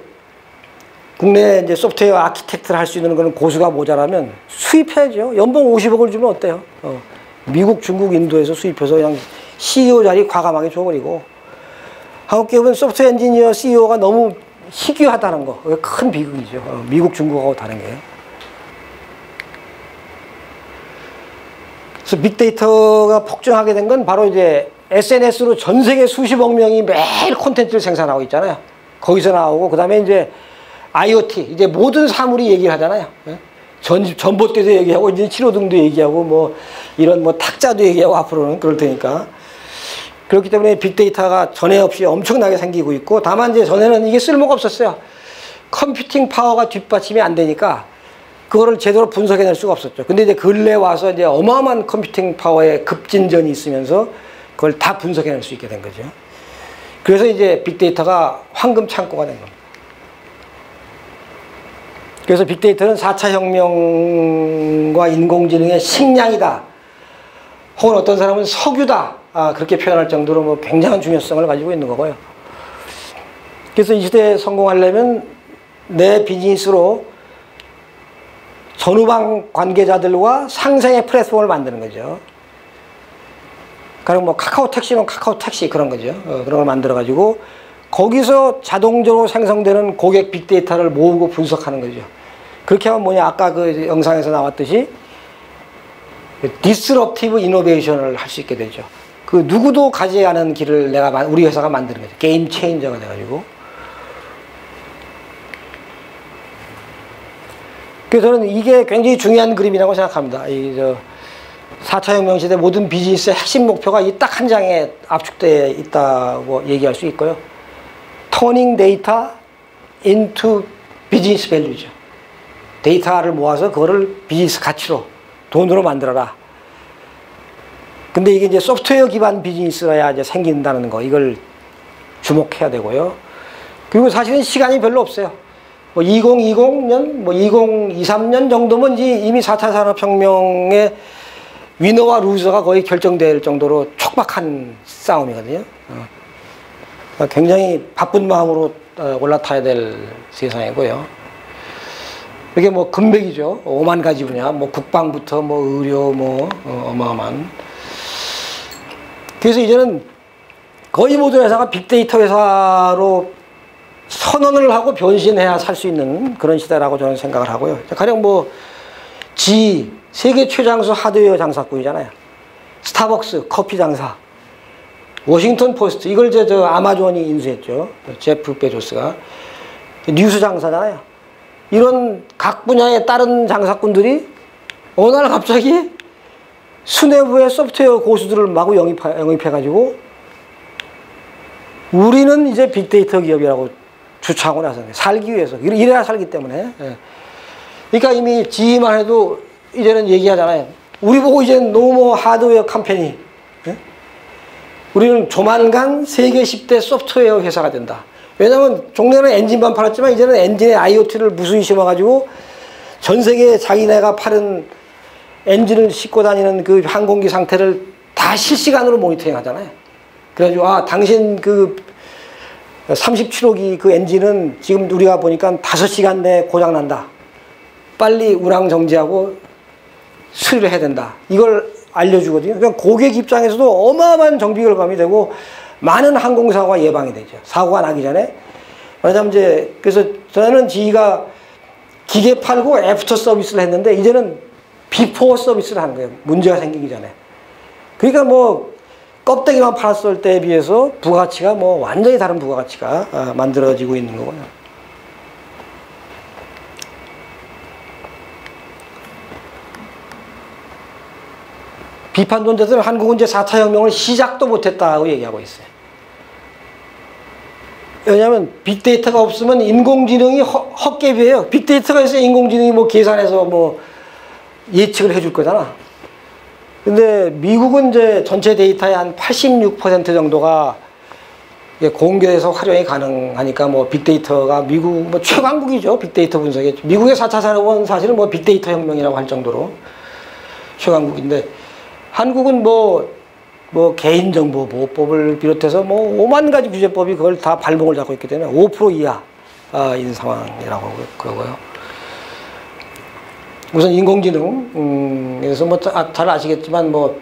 국내 이제 소프트웨어 아키텍트를 할 수 있는 그런 고수가 모자라면 수입해야죠. 연봉 50억을 주면 어때요? 미국, 중국, 인도에서 수입해서 그냥 CEO 자리 과감하게 줘버리고 한국 기업은 소프트웨어 엔지니어 CEO가 너무 희귀하다는 거. 그게 큰 비극이죠. 미국, 중국하고 다른 게. 그래서 빅데이터가 폭증하게 된 건 바로 이제 SNS로 전 세계 수십억 명이 매일 콘텐츠를 생산하고 있잖아요. 거기서 나오고, 그 다음에 이제 IoT, 이제 모든 사물이 얘기를 하잖아요. 전봇대도 얘기하고, 이제 신호등도 얘기하고, 뭐, 이런 뭐 탁자도 얘기하고, 앞으로는 그럴 테니까. 그렇기 때문에 빅데이터가 전에 없이 엄청나게 생기고 있고, 다만 이제 전에는 이게 쓸모가 없었어요. 컴퓨팅 파워가 뒷받침이 안 되니까, 그거를 제대로 분석해낼 수가 없었죠. 근데 이제 근래 와서 이제 어마어마한 컴퓨팅 파워의 급진전이 있으면서 그걸 다 분석해낼 수 있게 된 거죠. 그래서 이제 빅데이터가 황금 창고가 된 겁니다. 그래서 빅데이터는 4차 혁명과 인공지능의 식량이다. 혹은 어떤 사람은 석유다. 그렇게 표현할 정도로 뭐 굉장한 중요성을 가지고 있는 거고요. 그래서 이 시대에 성공하려면 내 비즈니스로 전후방 관계자들과 상생의 플랫폼을 만드는 거죠. 그럼 뭐 카카오 택시는 카카오 택시 그런 거죠. 그런 걸 만들어가지고 거기서 자동적으로 생성되는 고객 빅데이터를 모으고 분석하는 거죠. 그렇게 하면 뭐냐, 아까 그 영상에서 나왔듯이 디스럽티브 이노베이션을 할 수 있게 되죠. 그 누구도 가지 않은 길을 우리 회사가 만드는 거죠. 게임 체인저가 돼가지고. 그래서 저는 이게 굉장히 중요한 그림이라고 생각합니다. 4차 혁명 시대 모든 비즈니스의 핵심 목표가 이 딱 한 장에 압축되어 있다고 얘기할 수 있고요. Turning data into business value죠. 데이터를 모아서 그거를 비즈니스 가치로, 돈으로 만들어라. 근데 이게 이제 소프트웨어 기반 비즈니스여야 이제 생긴다는 거, 이걸 주목해야 되고요. 그리고 사실은 시간이 별로 없어요. 뭐 2020년, 뭐 2023년 정도면 이미 4차 산업혁명의 위너와 루저가 거의 결정될 정도로 촉박한 싸움이거든요. 굉장히 바쁜 마음으로 올라타야 될 세상이고요. 이게 뭐 금맥이죠. 5만 가지 분야, 뭐 국방부터 뭐 의료, 뭐 어마어마한. 그래서 이제는 거의 모든 회사가 빅데이터 회사로 선언을 하고 변신해야 살 수 있는 그런 시대라고 저는 생각을 하고요. 가령 뭐 세계 최장수 하드웨어 장사꾼이잖아요. 스타벅스 커피 장사, 워싱턴 포스트, 이걸 저 아마존이 인수했죠. 제프 베조스가. 뉴스 장사잖아요. 이런 각 분야의 다른 장사꾼들이 어느 날 갑자기 수뇌부의 소프트웨어 고수들을 마구 영입해가지고 우리는 이제 빅데이터 기업이라고 주창하고 나서 살기 위해서, 이래야 살기 때문에. 그러니까 이미 GE만 해도 이제는 얘기하잖아요. 우리 보고 이제는 노모 하드웨어 컴퍼니. 우리는 조만간 세계 10대 소프트웨어 회사가 된다. 왜냐면 종래는 엔진만 팔았지만 이제는 엔진에 IoT를 무수히 심어가지고 전 세계 자기네가 파는 엔진을 싣고 다니는 그 항공기 상태를 다 실시간으로 모니터링 하잖아요. 그래가지고 아 당신 그 37호기 그 엔진은 지금 우리가 보니까 5시간 내에 고장난다. 빨리 운항 정지하고 수리를 해야 된다. 이걸 알려주거든요. 그러니까 고객 입장에서도 어마어마한 정비 결감이 되고 많은 항공사고가 예방이 되죠. 사고가 나기 전에. 말하자면 이제 그래서 저는 GE가 기계 팔고 애프터 서비스를 했는데 이제는 비포 서비스를 하는 거예요. 문제가 생기기 전에. 그러니까 뭐 껍데기만 팔았을 때에 비해서 부가가치가 뭐 완전히 다른 부가가치가 만들어지고 있는 거고요. 비판론자들은 한국은 이제 4차 혁명을 시작도 못했다고 얘기하고 있어요. 왜냐하면 빅데이터가 없으면 인공지능이 헛개비예요. 빅데이터가 있어야 인공지능이 뭐 계산해서 뭐 예측을 해줄 거잖아. 근데 미국은 이제 전체 데이터의 한 86% 정도가 공개해서 활용이 가능하니까 뭐 빅데이터가 미국 뭐 최강국이죠. 빅데이터 분석에. 미국의 4차 산업은 사실은 뭐 빅데이터 혁명이라고 할 정도로 최강국인데 한국은 뭐 개인정보보호법을 비롯해서 뭐 5만 가지 규제법이 그걸 다 발목을 잡고 있기 때문에 5% 이하인 상황이라고 그러고요. 우선 인공지능에서 뭐 잘 아시겠지만 뭐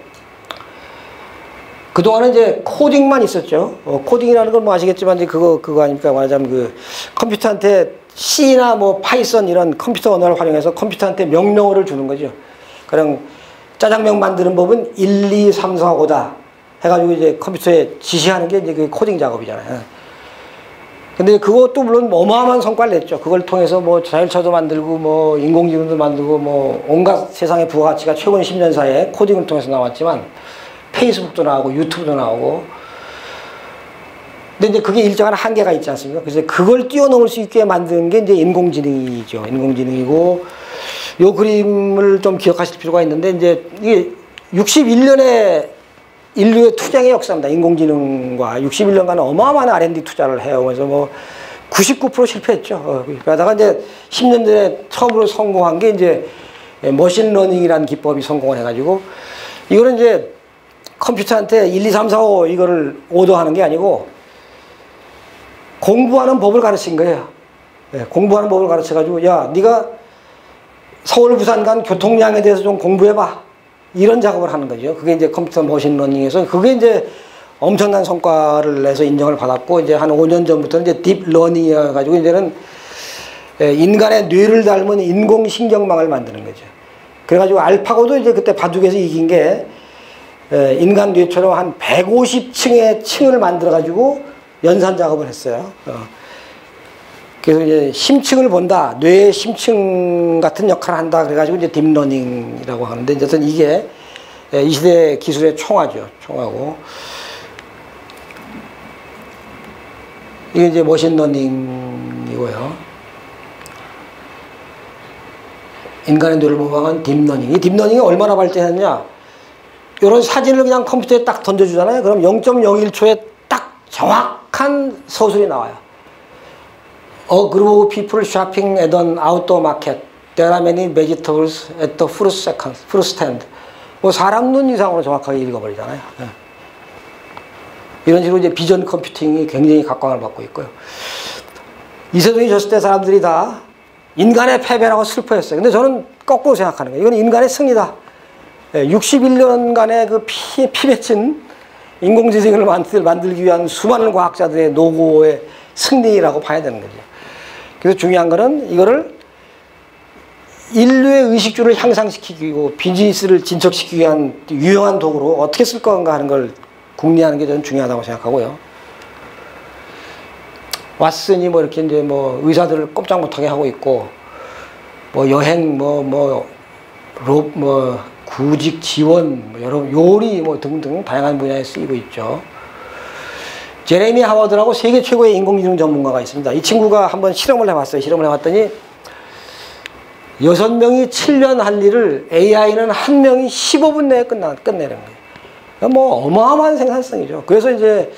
그동안은 이제 코딩만 있었죠. 코딩이라는 건 뭐 아시겠지만 이제 그거 아닙니까? 말하자면 그 컴퓨터한테 C나 뭐 파이썬 이런 컴퓨터 언어를 활용해서 컴퓨터한테 명령어를 주는 거죠. 그냥 짜장면 만드는 법은 1, 2, 3, 4, 5다 해가지고 이제 컴퓨터에 지시하는 게 이제 그 코딩 작업이잖아요. 근데 그것도 물론 어마어마한 성과를 냈죠. 그걸 통해서 뭐 자율차도 만들고 뭐 인공지능도 만들고 뭐 온갖 세상의 부가가치가 최근 10년 사이에 코딩을 통해서 나왔지만 페이스북도 나오고 유튜브도 나오고 근데 이제 그게 일정한 한계가 있지 않습니까? 그래서 그걸 뛰어넘을 수 있게 만든 게 이제 인공지능이죠. 인공지능이고 요 그림을 좀 기억하실 필요가 있는데 이제 이게 61년에 인류의 투쟁의 역사입니다. 인공지능과 61년간 어마어마한 R&D 투자를 해오면서 뭐 99% 실패했죠. 그러다가 이제 10년 전에 처음으로 성공한 게 이제 머신러닝이라는 기법이 성공을 해가지고 이거는 이제 컴퓨터한테 1, 2, 3, 4, 5 이거를 오더하는 게 아니고 공부하는 법을 가르친 거예요. 공부하는 법을 가르쳐가지고 야 네가 서울 부산 간 교통량에 대해서 좀 공부해봐. 이런 작업을 하는 거죠. 그게 이제 컴퓨터 머신러닝에서 그게 이제 엄청난 성과를 내서 인정을 받았고 이제 한 5년 전부터는 이제 딥러닝이어가지고 이제는 인간의 뇌를 닮은 인공신경망을 만드는 거죠. 그래가지고 알파고도 이제 그때 바둑에서 이긴 게 인간 뇌처럼 한 150층의 층을 만들어가지고 연산 작업을 했어요. 그래서 이제 심층을 본다. 뇌의 심층 같은 역할을 한다. 그래가지고 이제 딥러닝이라고 하는데, 어쨌든 이게 이 시대 기술의 총화죠. 총화고. 이게 이제 머신러닝이고요. 인간의 뇌를 모방한 딥러닝. 이 딥러닝이 얼마나 발전했냐. 이런 사진을 그냥 컴퓨터에 딱 던져주잖아요. 그럼 0.01초에 딱 정확한 서술이 나와요. A group of people shopping at an outdoor market. There are many vegetables at the fruit stand. 뭐 사람 눈 이상으로 정확하게 읽어버리잖아요. 이런 식으로 이제 비전 컴퓨팅이 굉장히 각광을 받고 있고요. 이세동이 졌을 때 사람들이 다 인간의 패배라고 슬퍼했어요. 근데 저는 거꾸로 생각하는 거예요. 이건 인간의 승리다. 61년간의 그 피 맺힌 인공지능을 만들기 위한 수많은 과학자들의 노고의 승리라고 봐야 되는 거죠. 그래서 중요한 거는 이거를 인류의 의식주를 향상시키고 비즈니스를 진척시키기 위한 유용한 도구로 어떻게 쓸 건가 하는 걸 궁리하는 게 저는 중요하다고 생각하고요. 왓슨이 뭐 이렇게 이제 뭐 의사들을 꼼짝 못하게 하고 있고, 뭐 여행, 구직 지원, 뭐 여러 요리 뭐 등등 다양한 분야에 쓰이고 있죠. 제레미 하워드라고 세계 최고의 인공지능 전문가가 있습니다. 이 친구가 한번 실험을 해봤어요. 실험을 해봤더니 6명이 7년 할 일을 AI는 1명이 15분 내에 끝내는 거예요. 뭐 어마어마한 생산성이죠. 그래서 이제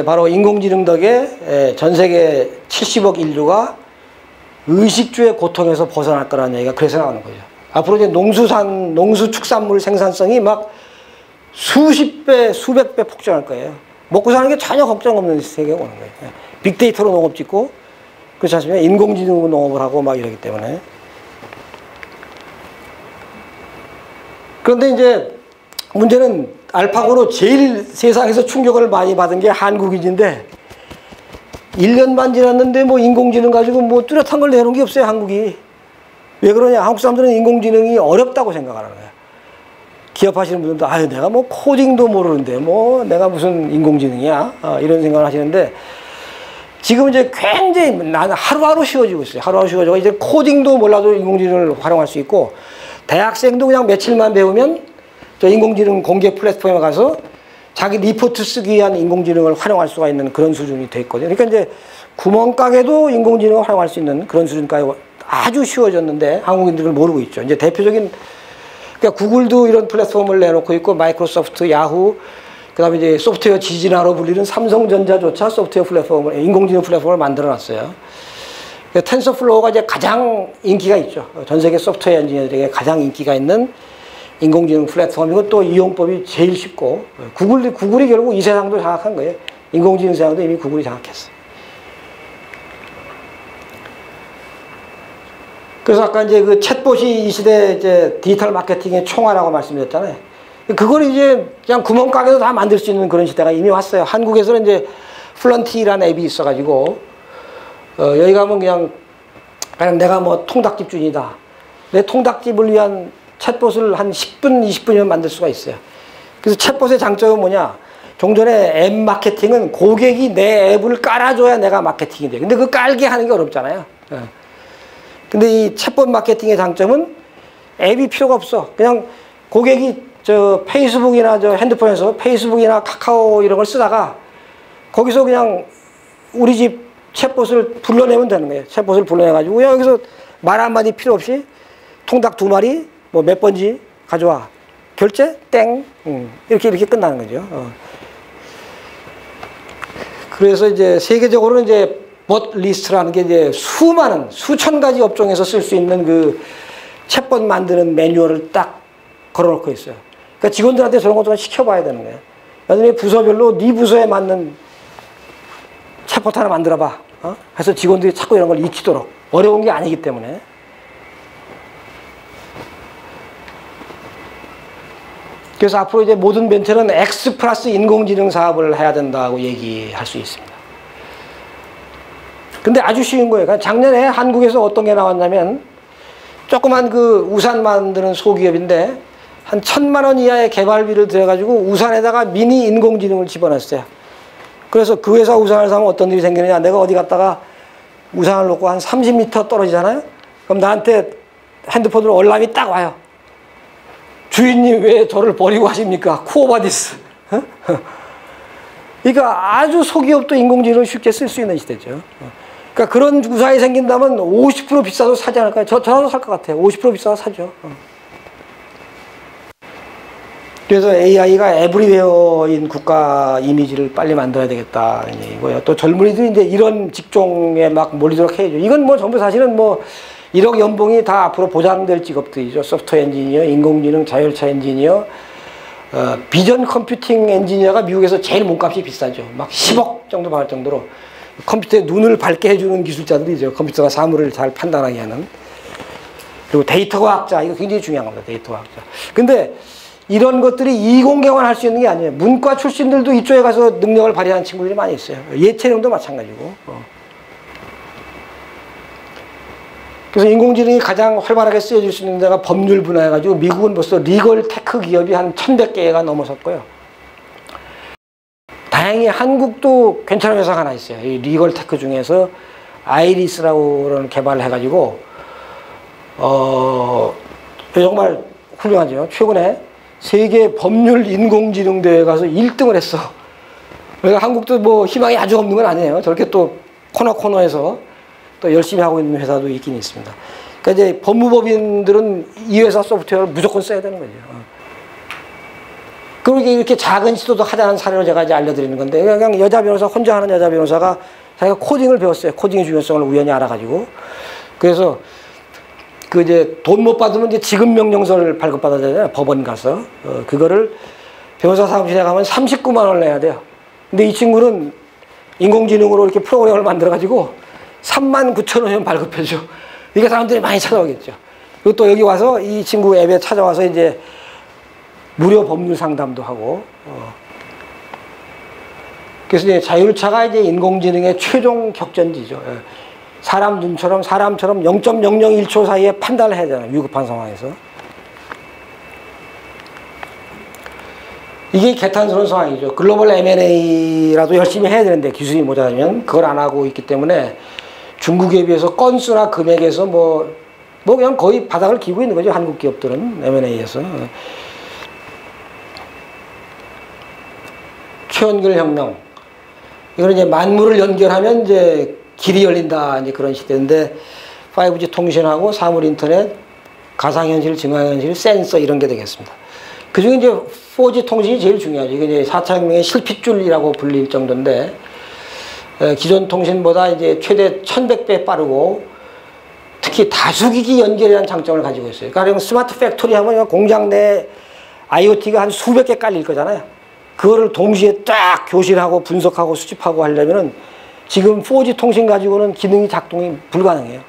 바로 인공지능 덕에 전 세계 70억 인류가 의식주의 고통에서 벗어날 거라는 얘기가 그래서 나오는 거죠. 앞으로 이제 농수축산물 생산성이 막 수십 배, 수백 배 폭증할 거예요. 먹고 사는 게 전혀 걱정 없는 세계가 오는 거예요. 빅데이터로 농업 짓고, 그렇지 않습니까? 인공지능으로 농업을 하고 막 이러기 때문에. 그런데 이제 문제는 알파고로 제일 세상에서 충격을 많이 받은 게 한국인인데 1년 반 지났는데 뭐 인공지능 가지고 뭐 뚜렷한 걸 내놓은 게 없어요, 한국이. 왜 그러냐? 한국 사람들은 인공지능이 어렵다고 생각하는 거예요. 기업 하시는 분들도 아유 내가 뭐 코딩도 모르는데 뭐 내가 무슨 인공지능이야? 이런 생각을 하시는데 지금 이제 굉장히 나는 하루하루 쉬워지고 있어요. 하루하루 쉬워지고 이제 코딩도 몰라도 인공지능을 활용할 수 있고 대학생도 그냥 며칠만 배우면 저 인공지능 공개 플랫폼에 가서 자기 리포트 쓰기 위한 인공지능을 활용할 수가 있는 그런 수준이 돼 있거든요. 그러니까 이제 구멍가게도 인공지능을 활용할 수 있는 그런 수준까지 아주 쉬워졌는데 한국인들은 모르고 있죠. 이제 대표적인 그러니까 구글도 이런 플랫폼을 내놓고 있고 마이크로소프트, 야후, 그다음에 이제 소프트웨어 지진화로 불리는 삼성전자조차 소프트웨어 플랫폼을 인공지능 플랫폼을 만들어놨어요. 텐서플로우가 이제 가장 인기가 있죠. 전 세계 소프트웨어 엔지니어들에게 가장 인기가 있는 인공지능 플랫폼이고 또 이용법이 제일 쉽고 구글이 결국 이 세상도 장악한 거예요. 인공지능 세상도 이미 구글이 장악했어요. 그래서 아까 이제 그 챗봇이 이 시대 이제 디지털 마케팅의 총알이라고 말씀드렸잖아요. 그걸 이제 그냥 구멍가게도 다 만들 수 있는 그런 시대가 이미 왔어요. 한국에서는 이제 플런티라는 앱이 있어가지고 여기 가면 그냥 내가 뭐 통닭집 주인이다. 내 통닭집을 위한 챗봇을 한 10분, 20분이면 만들 수가 있어요. 그래서 챗봇의 장점은 뭐냐? 종전에 앱 마케팅은 고객이 내 앱을 깔아줘야 내가 마케팅이 돼. 근데 그 깔게 하는 게 어렵잖아요. 근데 이 챗봇 마케팅의 장점은 앱이 필요가 없어. 그냥 고객이 저 페이스북이나 저 핸드폰에서 페이스북이나 카카오 이런 걸 쓰다가 거기서 그냥 우리 집 챗봇을 불러내면 되는 거예요. 챗봇을 불러내가지고 여기서 말 한마디 필요 없이 통닭 2마리 뭐 몇 번지 가져와. 결제? 땡. 이렇게 끝나는 거죠. 그래서 이제 세계적으로는 이제 봇 리스트라는 게 이제 수많은, 수천 가지 업종에서 쓸 수 있는 그 챗봇 만드는 매뉴얼을 딱 걸어놓고 있어요. 그러니까 직원들한테 저런 것도 시켜봐야 되는 거예요. 나중에 부서별로 네 부서에 맞는 챗봇 하나 만들어봐. 그래서 직원들이 자꾸 이런 걸 익히도록. 어려운 게 아니기 때문에. 그래서 앞으로 이제 모든 벤처는 X 플러스 인공지능 사업을 해야 된다고 얘기할 수 있습니다. 근데 아주 쉬운 거예요. 그러니까 작년에 한국에서 어떤 게 나왔냐면 조그만 그 우산 만드는 소기업인데 한 1,000만 원 이하의 개발비를 들여가지고 우산에다가 미니 인공지능을 집어넣었어요. 그래서 그 회사 우산을 사면 어떤 일이 생기느냐. 내가 어디 갔다가 우산을 놓고 한 30m 떨어지잖아요. 그럼 나한테 핸드폰으로 알람이 딱 와요. 주인님 왜 저를 버리고 가십니까? 쿠오바디스. 그러니까 아주 소기업도 인공지능을 쉽게 쓸 수 있는 시대죠. 그러니까 그런 우산이 생긴다면 50% 비싸도 사지 않을까요? 저라도 살 것 같아요. 50% 비싸도 사죠. 그래서 AI가 에브리웨어인 국가 이미지를 빨리 만들어야 되겠다는 얘기고요. 또 젊은이들이 이제 이런 직종에 막 몰리도록 해야죠. 이건 뭐 전부 사실은 뭐 1억 연봉이 다 앞으로 보장될 직업들이죠. 소프트웨어 엔지니어, 인공지능, 자율차 엔지니어, 비전 컴퓨팅 엔지니어가 미국에서 제일 몸값이 비싸죠. 막 10억 정도 받을 정도로 컴퓨터에 눈을 밝게 해주는 기술자들이죠. 컴퓨터가 사물을 잘 판단하게 하는. 그리고 데이터 과학자, 이거 굉장히 중요한 겁니다. 데이터 과학자. 근데 이런 것들이 이공계만 할 수 있는 게 아니에요. 문과 출신들도 이쪽에 가서 능력을 발휘하는 친구들이 많이 있어요. 예체능도 마찬가지고. 그래서 인공지능이 가장 활발하게 쓰여질 수 있는 데가 법률 분야여가지고 미국은 벌써 리걸 테크 기업이 한 1,100개가 넘어섰고요. 다행히 한국도 괜찮은 회사가 하나 있어요. 이 리걸 테크 중에서 아이리스라고 그런 개발을 해가지고 정말 훌륭하죠. 최근에 세계 법률 인공지능 대회에 가서 1등을 했어. 그러니까 한국도 뭐 희망이 아주 없는 건 아니에요. 저렇게 또 코너에서 또 열심히 하고 있는 회사도 있긴 있습니다. 그러니까 이제 법무법인들은 이 회사 소프트웨어를 무조건 써야 되는 거죠. 그리고 이렇게 작은 시도도 하자는 사례로 제가 이제 알려드리는 건데, 그냥 여자 변호사, 혼자 하는 여자 변호사가 자기가 코딩을 배웠어요. 코딩의 중요성을 우연히 알아가지고. 그래서 그 이제 돈 못 받으면 이제 지급 명령서를 발급받아야 법원 가서. 그거를 변호사 사무실에 가면 39만 원을 내야 돼요. 근데 이 친구는 인공지능으로 이렇게 프로그램을 만들어가지고 39,000원이면 발급해줘. 이게 사람들이 많이 찾아오겠죠. 그리고 또 여기 와서 이 친구 앱에 찾아와서 이제 무료 법률 상담도 하고. 그래서 이제 자율차가 이제 인공지능의 최종 격전지죠. 사람처럼 0.001초 사이에 판단을 해야 되잖아요. 위급한 상황에서. 이게 개탄스러운 상황이죠. 글로벌 M&A라도 열심히 해야 되는데 기술이 모자라면 그걸 안 하고 있기 때문에 중국에 비해서 건수나 금액에서 뭐 그냥 거의 바닥을 기고 있는 거죠. 한국 기업들은 M&A에서. 최연결 혁명. 이거는 이제 만물을 연결하면 이제 길이 열린다. 이제 그런 시대인데 5G 통신하고 사물 인터넷, 가상현실, 증강현실, 센서 이런 게 되겠습니다. 그 중에 이제 4G 통신이 제일 중요하죠. 이게 이제 4차 혁명의 실핏줄이라고 불릴 정도인데, 기존 통신보다 이제 최대 1100배 빠르고, 특히 다수기기 연결이라는 장점을 가지고 있어요. 그러니까 스마트 팩토리 하면 공장 내 IoT가 한 수백 개 깔릴 거잖아요. 그거를 동시에 딱 교실하고 분석하고 수집하고 하려면은 지금 4G 통신 가지고는 기능이 작동이 불가능해요.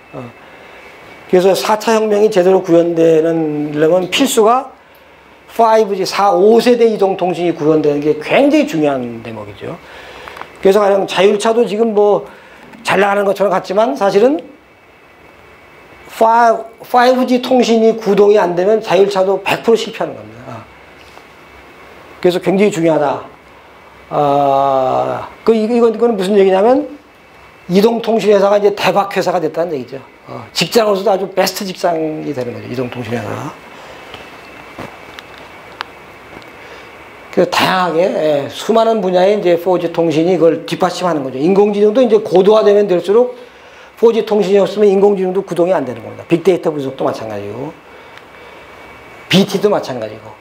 그래서 4차 혁명이 제대로 구현되려면 필수가 5G, 5세대 이동통신이 구현되는 게 굉장히 중요한 대목이죠. 그래서 가령 자율차도 지금 뭐 잘 나가는 것처럼 같지만 사실은 5G 통신이 구동이 안 되면 자율차도 100% 실패하는 겁니다. 그래서 굉장히 중요하다. 이건 무슨 얘기냐면 이동통신회사가 이제 대박회사가 됐다는 얘기죠. 직장으로서도 아주 베스트 직장이 되는 거죠. 이동통신회사가. 그래서 다양하게 수많은 분야의 이제 4G 통신이 그걸 뒷받침하는 거죠. 인공지능도 이제 고도화되면 될수록 4G 통신이 없으면 인공지능도 구동이 안 되는 겁니다. 빅데이터 분석도 마찬가지고, BT도 마찬가지고.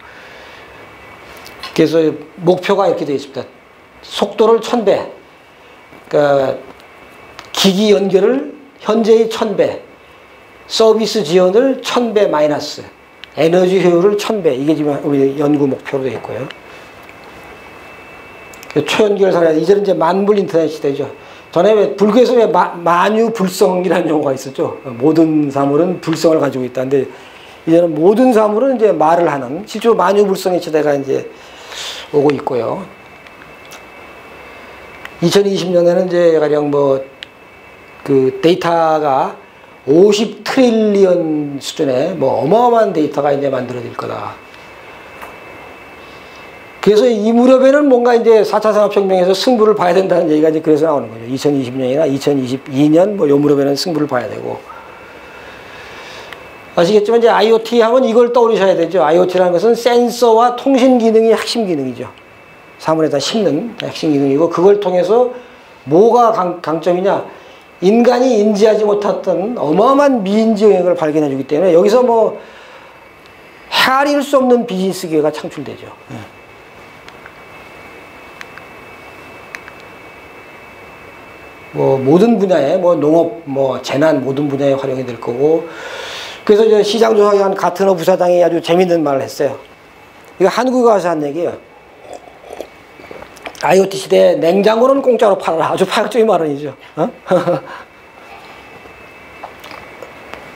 그래서 목표가 이렇게 되어 있습니다. 속도를 1000배, 그러니까 기기 연결을 현재의 1000배, 서비스 지원을 1000배 마이너스, 에너지 효율을 1000배. 이게 지금 우리 연구 목표로 되어 있고요. 초연결 사례, 이제는 이제 만물 인터넷 시대죠. 전에 왜 불교에서 왜 만유불성이라는 용어가 있었죠. 모든 사물은 불성을 가지고 있다는데, 이제는 모든 사물은 이제 말을 하는, 실제로 만유불성의 시대가 이제 오고 있고요. 2020년에는 이제 가령 그 데이터가 50 트릴리언 수준의 어마어마한 데이터가 이제 만들어질 거다. 그래서 이 무렵에는 뭔가 이제 4차 산업혁명에서 승부를 봐야 된다는 얘기가 이제 그래서 나오는 거죠. 2020년이나 2022년 요 무렵에는 승부를 봐야 되고. 아시겠지만 이제 IoT 하면 이걸 떠올리셔야 되죠. IoT라는 것은 센서와 통신 기능이 핵심 기능이죠. 사물에다 심는 핵심 기능이고, 그걸 통해서 뭐가 강점이냐? 인간이 인지하지 못했던 어마어마한 미인지 영역을 발견해 주기 때문에 여기서 헤아릴 수 없는 비즈니스 기회가 창출되죠. 모든 분야에 농업, 재난 모든 분야에 활용이 될 거고. 그래서 이제 시장조사기관 가트너 부사장이 아주 재밌는 말을 했어요. 이거 한국에 가서 한 얘기예요. IoT 시대에 냉장고는 공짜로 팔아라. 아주 파격적인 발언이죠.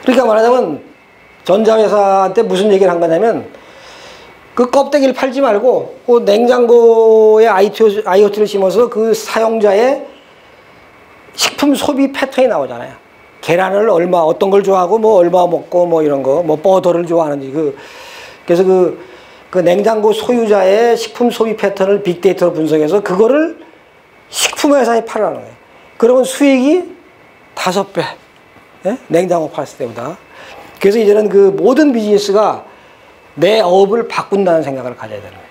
그러니까 말하자면 전자회사한테 무슨 얘기를 한 거냐면, 그 껍데기를 팔지 말고 그 냉장고에 IoT를 심어서 그 사용자의 식품 소비 패턴이 나오잖아요. 계란을 어떤 걸 좋아하고 얼마 먹고 이런 거, 버터를 좋아하는지. 그래서 그 냉장고 소유자의 식품 소비 패턴을 빅데이터로 분석해서 그거를 식품회사에 팔아라는 거예요. 그러면 수익이 5배. 예? 냉장고 팔았을 때보다. 그래서 이제는 그 모든 비즈니스가 내 업을 바꾼다는 생각을 가져야 되는 거예요.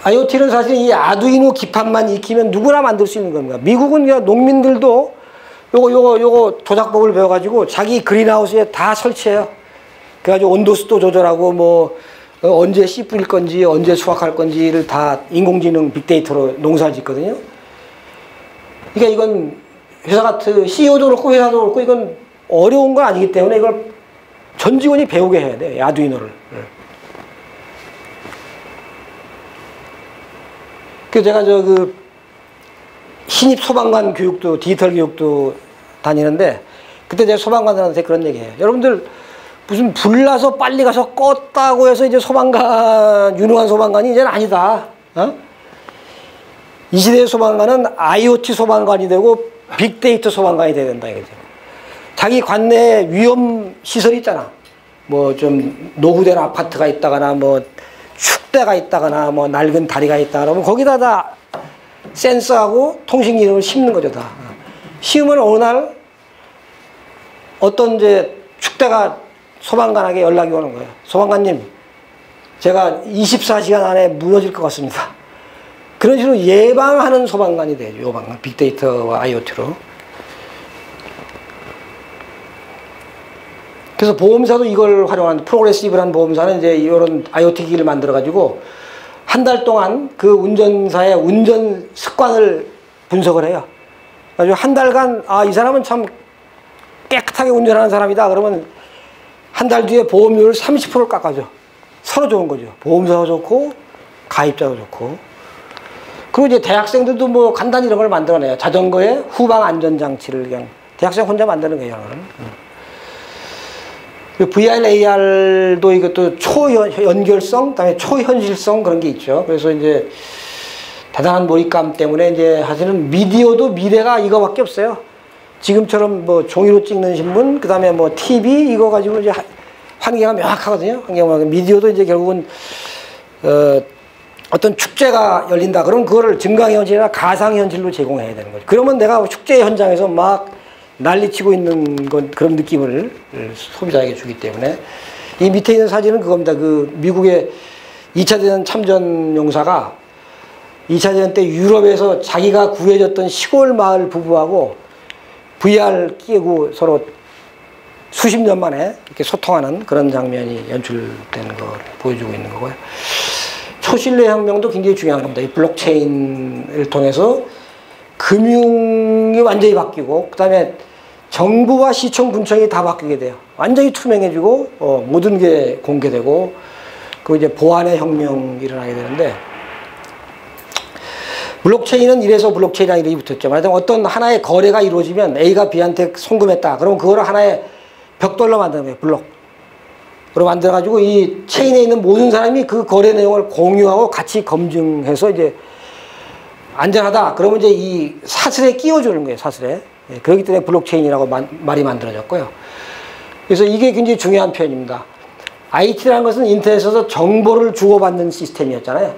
IoT는 사실 이 아두이노 기판만 익히면 누구나 만들 수 있는 겁니다. 미국은 그냥 농민들도 요거 조작법을 배워가지고 자기 그린하우스에 다 설치해요. 그래가지고 온도수도 조절하고 뭐 언제 씨 뿌릴 건지 언제 수확할 건지를 다 인공지능 빅데이터로 농사를 짓거든요. 그러니까 이건 회사 같은 CEO도 그렇고 회사도 그렇고 이건 어려운 건 아니기 때문에 이걸 전 직원이 배우게 해야 돼요. 아두이노를. 그래서 제가 신입 소방관 교육도 디지털 교육도 다니는데 그때 제가 소방관들한테 그런 얘기해요. 여러분들 무슨 불나서 빨리 가서 껐다고 해서 이제 소방관 유능한 소방관이 이제는 아니다. 이 시대의 소방관은 IoT 소방관이 되고 빅데이터 소방관이 돼야 된다 이거죠. 자기 관내에 위험 시설이 있잖아. 뭐 좀 노후된 아파트가 있다거나 뭐 축대가 있다거나 뭐 낡은 다리가 있다거나 뭐 거기다 다 센서하고 통신 기능을 심는 거죠 다. 심으면 어느 날 어떤 이제 축대가 소방관에게 연락이 오는 거예요. 소방관님, 제가 24시간 안에 무너질 것 같습니다. 그런 식으로 예방하는 소방관이 되죠. 예방, 빅데이터와 IoT로. 그래서 보험사도 이걸 활용한 프로그레시브라는 보험사는 이제 이런 IoT 기기를 만들어가지고 한 달 동안 그 운전사의 운전 습관을 분석을 해요. 그래서 한 달간 이 사람은 참 깨끗하게 운전하는 사람이다. 그러면 한 달 뒤에 보험료를 30%를 깎아줘. 서로 좋은 거죠. 보험사도 좋고 가입자도 좋고. 그리고 이제 대학생들도 뭐 간단히 이런 걸 만들어내요. 자전거에 후방 안전장치를 그냥 대학생 혼자 만드는 거예요. VR, AR도 이것도 초연결성, 그다음에 초현실성 그런 게 있죠. 그래서 이제 대단한 몰입감 때문에 이제 사실은 미디어도 미래가 이거밖에 없어요. 지금처럼 뭐 종이로 찍는 신문, 그다음에 뭐 TV 이거 가지고 이제 한계가 명확하거든요. 미디어도 이제 결국은 어떤 축제가 열린다. 그럼 그거를 증강현실이나 가상현실로 제공해야 되는 거죠. 그러면 내가 축제 현장에서 막 난리치고 있는 그런 느낌을 소비자에게 주기 때문에 이 밑에 있는 사진은 그겁니다. 그 미국의 2차 대전 참전 용사가 2차 대전 때 유럽에서 자기가 구해졌던 시골 마을 부부하고 VR 끼고 서로 수십 년 만에 이렇게 소통하는 그런 장면이 연출되는 걸 보여주고 있는 거고요. 초신뢰 혁명도 굉장히 중요한 겁니다. 이 블록체인을 통해서 금융이 완전히 바뀌고 그다음에 정부와 시청 군청이 다 바뀌게 돼요. 완전히 투명해지고 모든 게 공개되고 그 이제 보안의 혁명이 일어나게 되는데 블록체인은 이래서 블록체인이라는 이름이 붙었죠. 말하자면 어떤 하나의 거래가 이루어지면 A가 B한테 송금했다. 그럼 그거를 하나의 벽돌로 만드는 거예요. 블록으로 만들어가지고 이 체인에 있는 모든 사람이 그 거래 내용을 공유하고 같이 검증해서 이제 안전하다. 그러면 이제 이 사슬에 끼워주는 거예요. 사슬에. 그렇기 때문에 블록체인이라고 말이 만들어졌고요. 그래서 이게 굉장히 중요한 표현입니다. IT라는 것은 인터넷에서 정보를 주고받는 시스템이었잖아요.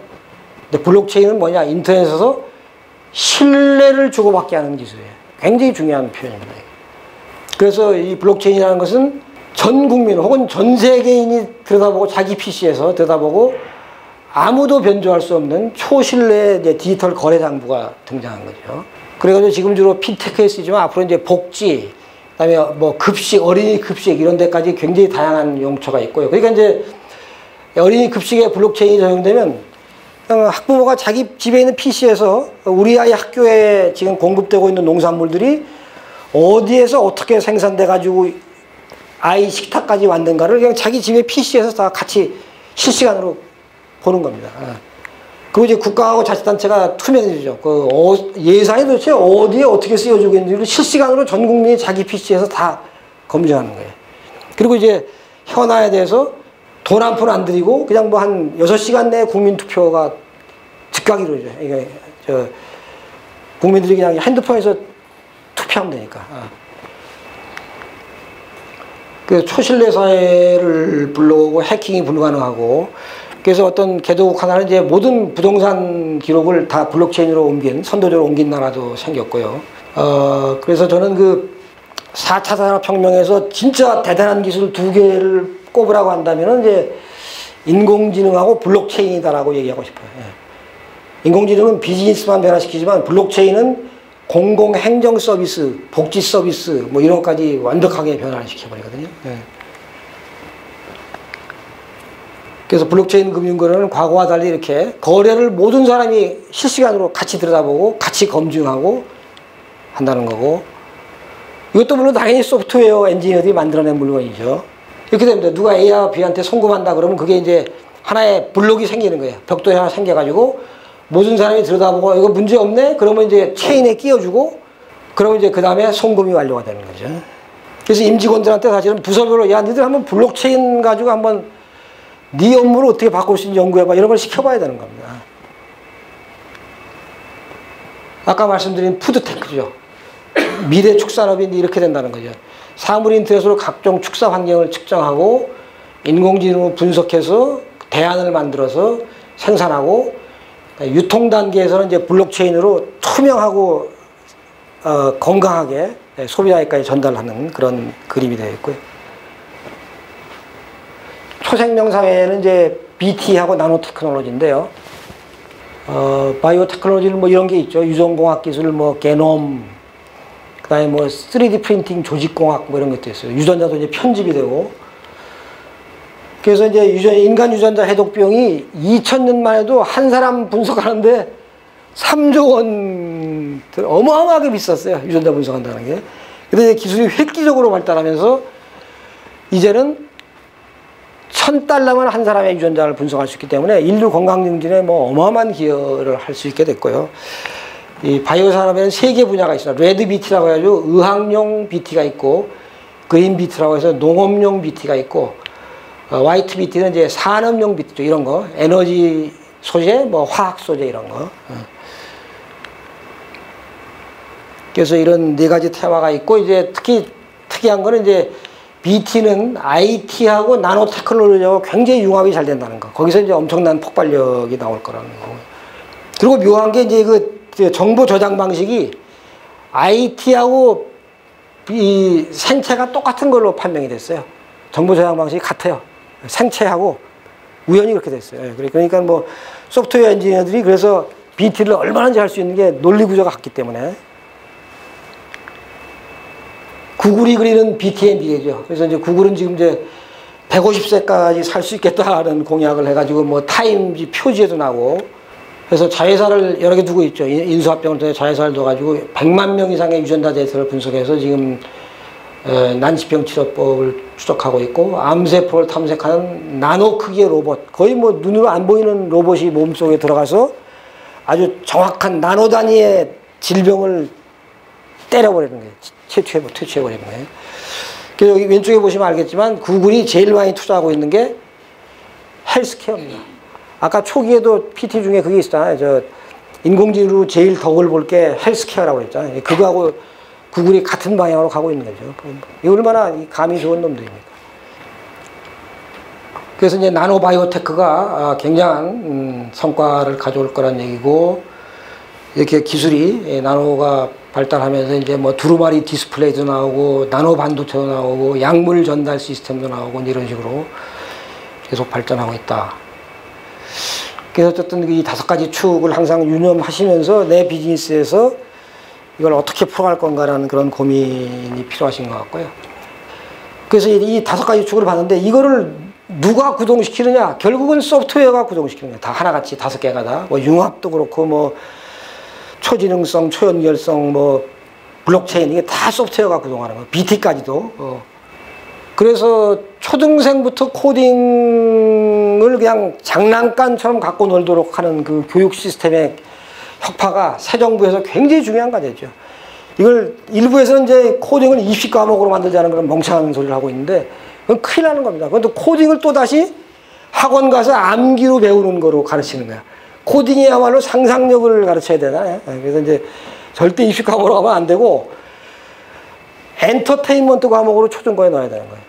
근데 블록체인은 뭐냐? 인터넷에서 신뢰를 주고받게 하는 기술이에요. 굉장히 중요한 표현입니다. 그래서 이 블록체인이라는 것은 전 국민 혹은 전 세계인이 들여다보고 자기 PC에서 들여다보고 아무도 변조할 수 없는 초신뢰의 디지털 거래 장부가 등장한 거죠. 그래가지고 지금 주로 핀테크에 쓰지만 앞으로 이제 복지, 그다음에 뭐 급식, 어린이 급식 이런 데까지 굉장히 다양한 용처가 있고요. 그러니까 이제 어린이 급식에 블록체인이 적용되면 학부모가 자기 집에 있는 PC에서 우리 아이 학교에 지금 공급되고 있는 농산물들이 어디에서 어떻게 생산돼 가지고 아이 식탁까지 왔는가를 그냥 자기 집에 PC에서 다 같이 실시간으로 보는 겁니다. 그리고 이제 국가하고 자치단체가 투명해지죠. 그 예산이 도대체 어디에 어떻게 쓰여지고 있는지를 실시간으로 전 국민이 자기 PC에서 다 검증하는 거예요. 그리고 이제 현안에 대해서 돈 한 푼 안 들이고 그냥 뭐 한 6시간 내에 국민투표가 즉각 이루어져요. 이게 국민들이 그냥 핸드폰에서 투표하면 되니까. 그 초신뢰 사회를 불러오고 해킹이 불가능하고 그래서 어떤 개도국 하나는 이제 모든 부동산 기록을 다 블록체인으로 선도적으로 옮긴 나라도 생겼고요. 그래서 저는 그 4차 산업혁명에서 진짜 대단한 기술 2개를 꼽으라고 한다면 이제 인공지능하고 블록체인이다라고 얘기하고 싶어요. 인공지능은 비즈니스만 변화시키지만 블록체인은 공공행정 서비스, 복지 서비스 뭐 이런 것까지 완벽하게 변화를 시켜버리거든요. 그래서 블록체인 금융거래는 과거와 달리 이렇게 거래를 모든 사람이 실시간으로 같이 들여다보고 같이 검증하고 한다는 거고, 이것도 물론 당연히 소프트웨어 엔지니어들이 만들어낸 물건이죠. 이렇게 됩니다. 누가 A와 B한테 송금한다 그러면 그게 이제 하나의 블록이 생기는 거예요. 벽돌이 하나 생겨가지고 모든 사람이 들여다보고 이거 문제 없네? 그러면 이제 체인에 끼워주고, 그러면 이제 그 다음에 송금이 완료가 되는 거죠. 그래서 임직원들한테 사실은 부서별로, 야, 니들 한번 블록체인 가지고 한번 네 업무를 어떻게 바꿀 수 있는지 연구해봐, 이런 걸 시켜봐야 되는 겁니다. 아까 말씀드린 푸드테크죠. 미래 축산업이 이렇게 된다는 거죠. 사물 인터넷으로 각종 축사 환경을 측정하고 인공지능으로 분석해서 대안을 만들어서 생산하고, 유통 단계에서는 이제 블록체인으로 투명하고 건강하게 소비자에까지 전달하는 그런 그림이 되어 있고요. 초생명 사회는 이제 BT하고 나노 테크놀로지인데요. 바이오 테크놀로지는 뭐 이런 게 있죠. 유전공학 기술, 뭐 게놈, 그다음에 뭐 3D 프린팅, 조직공학 뭐 이런 것도 있어요. 유전자도 이제 편집이 되고. 그래서 이제 인간 유전자 해독 비용이 2000년만 해도 한 사람 분석하는데 3조 원, 어마어마하게 비쌌어요. 유전자 분석한다는 게. 근데 이제 기술이 획기적으로 발달하면서 이제는 $1000만 한 사람의 유전자를 분석할 수 있기 때문에 인류 건강 증진에 뭐 어마어마한 기여를 할 수 있게 됐고요. 이 바이오 산업에는 3개 분야가 있어요. 레드 BT라고 해가지고 의학용 BT가 있고, 그린 BT라고 해서 농업용 BT가 있고, 화이트 BT는 이제 산업용 BT죠. 이런 거. 에너지 소재, 뭐 화학 소재 이런 거. 그래서 이런 4가지 테마가 있고, 이제 특히 특이한 거는 이제 BT는 IT하고 나노 테크놀로지하고 굉장히 융합이 잘 된다는 거. 거기서 이제 엄청난 폭발력이 나올 거라는 거. 그리고 묘한 게 이제 그 정보 저장 방식이 IT하고 이 생체가 똑같은 걸로 판명이 됐어요. 정보 저장 방식이 같아요. 생체하고 우연히 그렇게 됐어요. 그러니까 뭐 소프트웨어 엔지니어들이 그래서 BT를 얼마든지 할 수 있는 게 논리 구조가 같기 때문에. 구글이 그리는 BT의 미래죠. 그래서 이제 구글은 지금 이제 150세까지 살 수 있겠다는 공약을 해가지고 뭐 타임지 표지에도 나오고, 그래서 자회사를 여러 개 두고 있죠. 인수합병을 통해 자회사를 둬가지고 100만 명 이상의 유전자 데이터를 분석해서 지금 난치병 치료법을 추적하고 있고, 암세포를 탐색하는 나노 크기의 로봇, 거의 뭐 눈으로 안 보이는 로봇이 몸속에 들어가서 아주 정확한 나노 단위의 질병을 때려버리는 거예요. 퇴치해버리는 거예요. 그래서 여기 왼쪽에 보시면 알겠지만 구글이 제일 많이 투자하고 있는 게 헬스케어입니다. 아까 초기에도 PT 중에 그게 있었잖아요. 저 인공지능으로 제일 덕을 볼 게 헬스케어라고 했잖아요. 그거하고 구글이 같은 방향으로 가고 있는 거죠. 이 얼마나 감이 좋은 놈들입니까? 그래서 이제 나노 바이오테크가 굉장한 성과를 가져올 거란 얘기고, 이렇게 기술이 나노가 발달하면서 이제 뭐 두루마리 디스플레이도 나오고, 나노 반도체도 나오고, 약물 전달 시스템도 나오고, 이런 식으로 계속 발전하고 있다. 그래서 어쨌든 이 5가지 축을 항상 유념하시면서 내 비즈니스에서 이걸 어떻게 풀어갈 건가라는 그런 고민이 필요하신 것 같고요. 그래서 이 5가지 축을 봤는데 이거를 누가 구동시키느냐? 결국은 소프트웨어가 구동시키는 거예요. 다 하나같이 5개가 다. 뭐 융합도 그렇고, 뭐 초지능성, 초연결성, 뭐 블록체인, 이게 다 소프트웨어가 구동하는 거예요. BT까지도. 그래서 초등생부터 코딩을 그냥 장난감처럼 갖고 놀도록 하는 그 교육 시스템의 혁파가 새 정부에서 굉장히 중요한 과제죠. 이걸 일부에서는 이제 코딩을 입시 과목으로 만들자는 그런 멍청한 소리를 하고 있는데, 그건 큰일 나는 겁니다. 그건 또 코딩을 또 다시 학원 가서 암기로 배우는 거로 가르치는 거야. 코딩이야말로 상상력을 가르쳐야 되잖아요. 그래서 이제 절대 입시 과목으로 가면 안 되고 엔터테인먼트 과목으로 초중고에 넣어야 되는 거예요.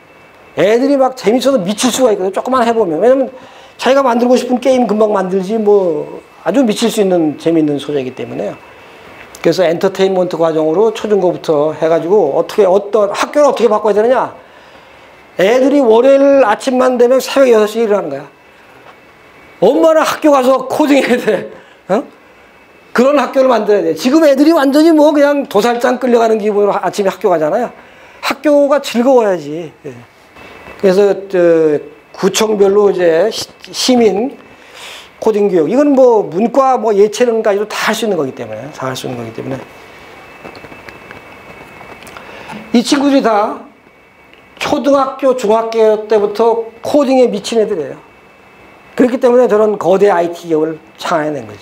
애들이 막 재밌어서 미칠 수가 있거든요. 조금만 해보면. 왜냐면 자기가 만들고 싶은 게임 금방 만들지 뭐 아주 미칠 수 있는 재밌는 소재이기 때문에요. 그래서 엔터테인먼트 과정으로 초중고부터 해가지고 어떤 학교를 어떻게 바꿔야 되느냐. 애들이 월요일 아침만 되면 새벽 6시에 일어나는 거야. 엄마는 학교 가서 코딩해야 돼. 그런 학교를 만들어야 돼. 지금 애들이 완전히 뭐 그냥 도살장 끌려가는 기분으로 아침에 학교 가잖아요. 학교가 즐거워야지. 그래서 구청별로 이제 시민 코딩 교육. 이건 뭐 문과 뭐 예체능까지도 다 할 수 있는 거기 때문에, 다 할 수 있는 거기 때문에. 이 친구들이 다 초등학교, 중학교 때부터 코딩에 미친 애들이에요. 그렇기 때문에 저런 거대 IT 기업을 창안해낸 거지.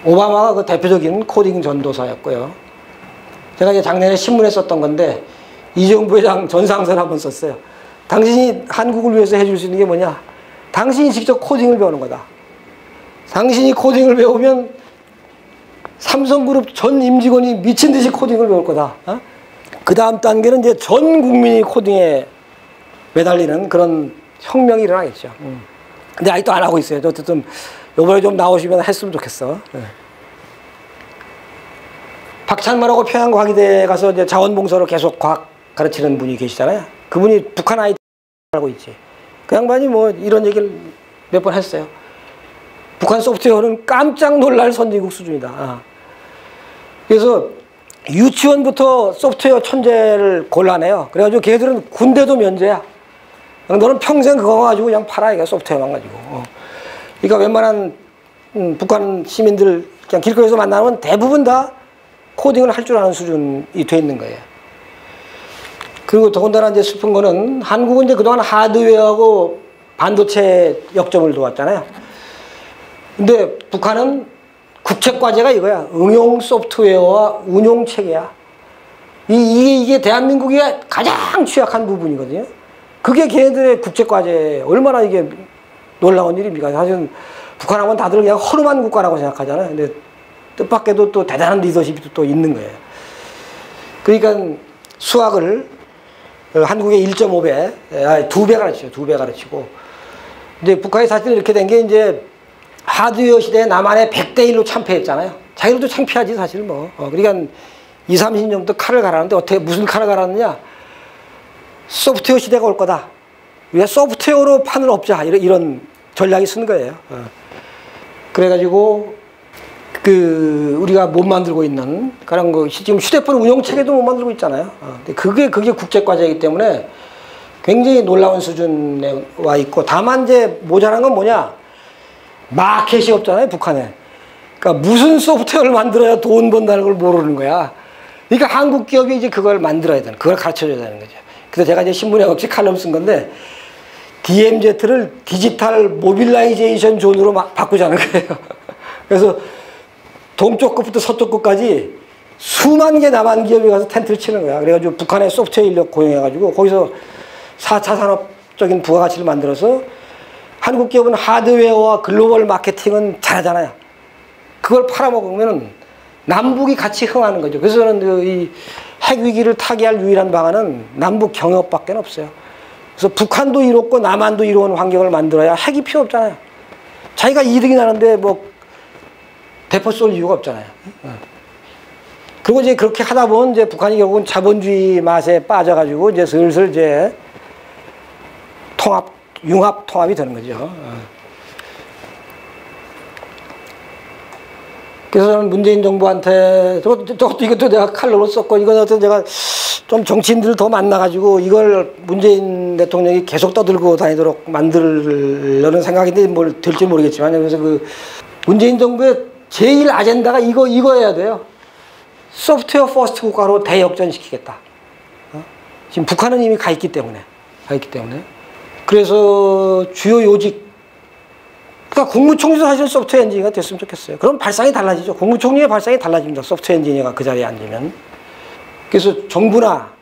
오바마가 그 대표적인 코딩 전도사였고요. 제가 이제 작년에 신문에 썼던 건데, 이정부 회장 전상서를 한번 썼어요. 당신이 한국을 위해서 해줄 수 있는 게 뭐냐? 당신이 직접 코딩을 배우는 거다. 당신이 코딩을 배우면 삼성그룹 전 임직원이 미친 듯이 코딩을 배울 거다. 어? 그 다음 단계는 이제 전 국민이 코딩에 매달리는 그런 혁명이 일어나겠죠. 근데 아직도 안 하고 있어요. 어쨌든 요번에 좀 나오시면 했으면 좋겠어. 박찬만하고 평양과학의대에 가서 이제 자원봉사로 계속 과학 가르치는 분이 계시잖아요. 그분이 북한 IT 알고 있지. 그 양반이 뭐 이런 얘기를 몇 번 했어요. 북한 소프트웨어는 깜짝 놀랄 선진국 수준이다. 그래서 유치원부터 소프트웨어 천재를 골라내요. 그래가지고 걔들은 군대도 면제야. 너는 평생 그거 가지고 그냥 팔아, 이게 소프트웨어만 가지고. 그러니까 웬만한 북한 시민들 그냥 길거리에서 만나면 대부분 다 코딩을 할 줄 아는 수준이 돼 있는 거예요. 그리고 더군다나 이제 슬픈 거는 한국은 이제 그동안 하드웨어하고 반도체 역점을 두었잖아요. 근데 북한은 국책과제가 이거야. 응용 소프트웨어와 운용 체계야. 이게 대한민국의 가장 취약한 부분이거든요. 그게 걔네들의 국책과제, 얼마나 이게 놀라운 일입니까? 사실은 북한하고는 다들 그냥 허름한 국가라고 생각하잖아요. 근데 뜻밖에도 또 대단한 리더십이 또 있는 거예요. 그러니까 수학을 한국의 1.5배, 2배 가르치죠. 2배 가르치고. 근데 북한이 사실 이렇게 된 게 이제 하드웨어 시대에 남한에 100대 1로 참패했잖아요. 자기들도 창피하지, 사실 뭐. 그러니까 20, 30년부터 칼을 갈았는데 어떻게, 무슨 칼을 갈았느냐? 소프트웨어 시대가 올 거다. 우리가 소프트웨어로 판을 엎자. 이런 전략이 쓴 거예요. 그래가지고, 우리가 못 만들고 있는 그런 거, 지금 휴대폰 운영 체계도 못 만들고 있잖아요. 그게 국제과제이기 때문에 굉장히 놀라운 수준에 와 있고, 다만 이제 모자란 건 뭐냐? 마켓이 없잖아요, 북한에. 그러니까 무슨 소프트웨어를 만들어야 돈 번다는 걸 모르는 거야. 그러니까 한국 기업이 이제 그걸 만들어야 되는, 그걸 가르쳐줘야 되는 거죠. 그래서 제가 이제 신문에 없이 칼럼 쓴 건데, DMZ를 디지털 모빌라이제이션 존으로 바꾸자는 거예요. 그래서 동쪽 끝부터 서쪽 끝까지 수만 개 남한 기업이 가서 텐트를 치는 거야. 그래가지고 북한의 소프트웨어 인력 고용해가지고 거기서 4차 산업적인 부가가치를 만들어서 한국 기업은 하드웨어와 글로벌 마케팅은 잘하잖아요. 그걸 팔아먹으면 남북이 같이 흥하는 거죠. 그래서 저는 이 핵위기를 타개할 유일한 방안은 남북 경협밖에 없어요. 그래서 북한도 이롭고 남한도 이로운 환경을 만들어야 핵이 필요 없잖아요. 자기가 이득이 나는데 뭐 대포 쏠 이유가 없잖아요. 그리고 이제 그렇게 하다 보면 이제 북한이 결국은 자본주의 맛에 빠져가지고 이제 슬슬 이제 융합 통합이 되는 거죠. 그래서 저는 문재인 정부한테 이것도 내가 칼럼으로 썼고, 이건 어떤 제가 좀 정치인들을 더 만나가지고 이걸 문재인 대통령이 계속 떠들고 다니도록 만들려는 생각인데 뭘 될지 모르겠지만, 그래서 문재인 정부의 제일 아젠다가 이거여야 돼요. 소프트웨어 퍼스트 국가로 대역전시키겠다. 지금 북한은 이미 가 있기 때문에. 그래서 주요 요직, 그러니까 국무총리도 사실 소프트웨어 엔지니어가 됐으면 좋겠어요. 그럼 발상이 달라지죠. 국무총리의 발상이 달라집니다. 소프트웨어 엔지니어가 그 자리에 앉으면. 그래서 정부나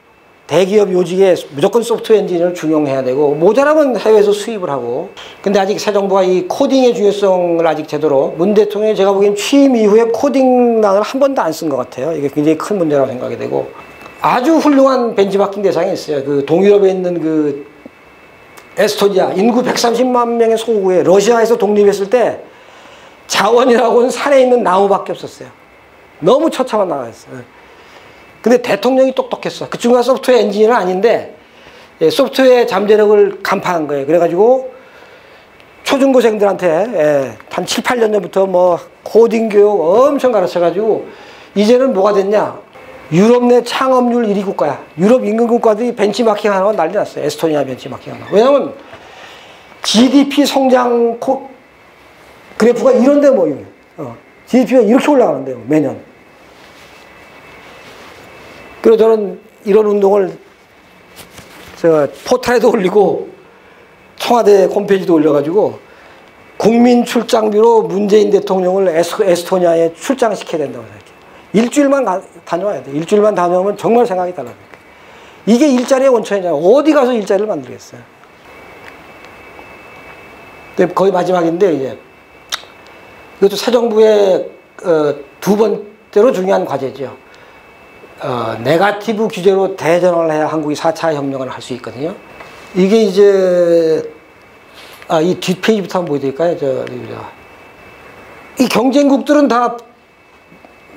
대기업 요직에 무조건 소프트웨어 엔지니어를 중용해야 되고, 모자라면 해외에서 수입을 하고. 근데 아직 새 정부가 이 코딩의 중요성을 아직 제대로, 문 대통령이 제가 보기엔 취임 이후에 코딩란을 한 번도 안 쓴 것 같아요. 이게 굉장히 큰 문제라고 생각이 되고, 아주 훌륭한 벤치마킹 대상이 있어요. 그 동유럽에 있는 그 에스토니아, 인구 130만 명의 소국에 러시아에서 독립했을 때 자원이라고는 산에 있는 나무밖에 없었어요. 너무 처참한 나라였어요. 근데 대통령이 똑똑했어. 그 친구가 소프트웨어 엔지니어는 아닌데 소프트웨어 잠재력을 간파한 거예요. 그래가지고 초중고생들한테 한 7, 8년 전부터 뭐 코딩 교육 엄청 가르쳐가지고 이제는 뭐가 됐냐? 유럽 내 창업률 1위 국가야. 유럽 인근 국가들이 벤치마킹 하는 건 난리 났어요. 에스토니아 벤치마킹 하는 거. 왜냐면 GDP 성장 그래프가 이런데 모여요. GDP가 이렇게 올라가는데요, 매년. 그래서 저는 이런 운동을 제가 포탈에도 올리고 청와대 홈페이지도 올려가지고 국민 출장비로 문재인 대통령을 에스토니아에 출장시켜야 된다고 생각해요. 일주일만 다녀와야 돼. 일주일만 다녀오면 정말 생각이 달라져요. 이게 일자리의 원천이잖아요. 어디 가서 일자리를 만들겠어요. 거의 마지막인데 이제 이것도 새 정부의 두 번째로 중요한 과제죠. 네거티브 규제로 대전을 해야 한국이 4차 혁명을 할 수 있거든요. 이게 이제 이 뒷페이지부터 한번 보여드릴까요? 이 경쟁국들은 다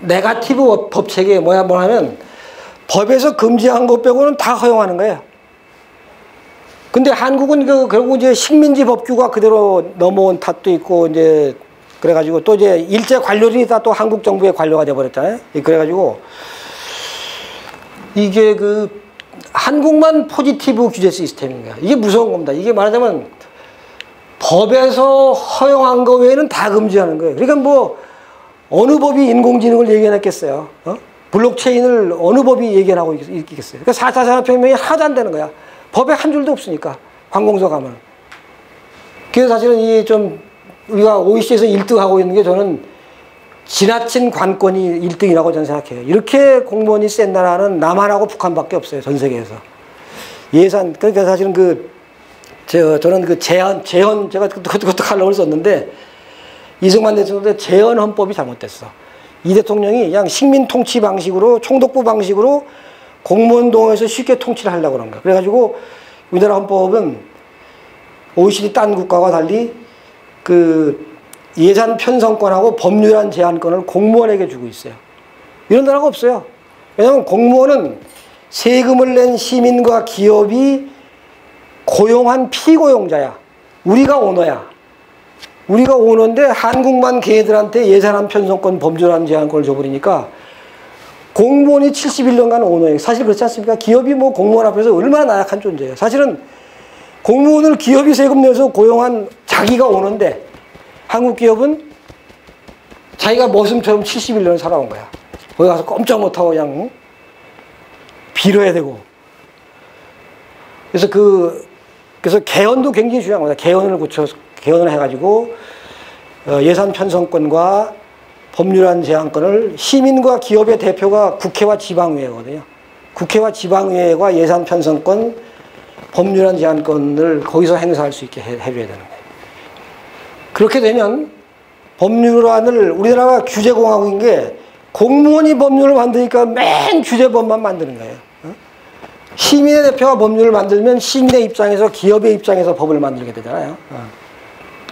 네거티브 법체계 뭐냐면 법에서 금지한 것 빼고는 다 허용하는 거예요. 근데 한국은 결국 이제 식민지 법규가 그대로 넘어온 탓도 있고 이제 그래가지고 또 이제 일제 관료들이 다 또 한국 정부의 관료가 돼버렸잖아요. 그래가지고 이게 한국만 포지티브 규제 시스템인 거야. 이게 무서운 겁니다. 이게 말하자면 법에서 허용한 거 외에는 다 금지하는 거예요. 그러니까 뭐 어느 법이 인공지능을 예견했겠어요. 블록체인을 어느 법이 예견하고 있겠어요. 그러니까 4차 산업혁명이 하나도 안 되는 거야. 법에 한 줄도 없으니까 관공서 가면. 그래서 사실은 이 좀 우리가 OECD에서 1등하고 있는 게 저는 지나친 관건이 1등이라고 저는 생각해요. 이렇게 공무원이 센 나라는 남한하고 북한밖에 없어요. 전 세계에서. 예산, 그러니까 사실은 저는 제가 그것도 칼럼을 썼는데 이승만 대통령의 제헌 헌법이 잘못됐어. 이 대통령이 그냥 식민 통치 방식으로 총독부 방식으로 공무원 동에서 쉽게 통치를 하려고 그런 거야. 그래가지고 우리나라 헌법은 OECD 딴 국가와 달리 예산 편성권하고 법률안 제한권을 공무원에게 주고 있어요. 이런 나라가 없어요. 왜냐하면 공무원은 세금을 낸 시민과 기업이 고용한 피고용자야. 우리가 오너야. 우리가 오너인데 한국만 걔네들한테 예산안 편성권, 법률안 제한권을 줘버리니까 공무원이 71년간 오너예요. 사실 그렇지 않습니까? 기업이 뭐 공무원 앞에서 얼마나 나약한 존재예요. 사실은 공무원을 기업이 세금 내서 고용한 자기가 오너인데 한국 기업은 자기가 머슴처럼 71년을 살아온 거야. 거기 가서 꼼짝 못하고 그냥 빌어야 되고. 그래서 개헌도 굉장히 중요한 겁니다. 개헌을 해가지고 예산 편성권과 법률안 제한권을 시민과 기업의 대표가 국회와 지방의회거든요. 국회와 지방의회가 예산 편성권, 법률안 제한권을 거기서 행사할 수 있게 해줘야 되는 거예요. 그렇게 되면 법률안을 우리나라가 규제공화국인 게 공무원이 법률을 만드니까 맨 규제법만 만드는 거예요. 시민의 대표가 법률을 만들면 시민의 입장에서 기업의 입장에서 법을 만들게 되잖아요.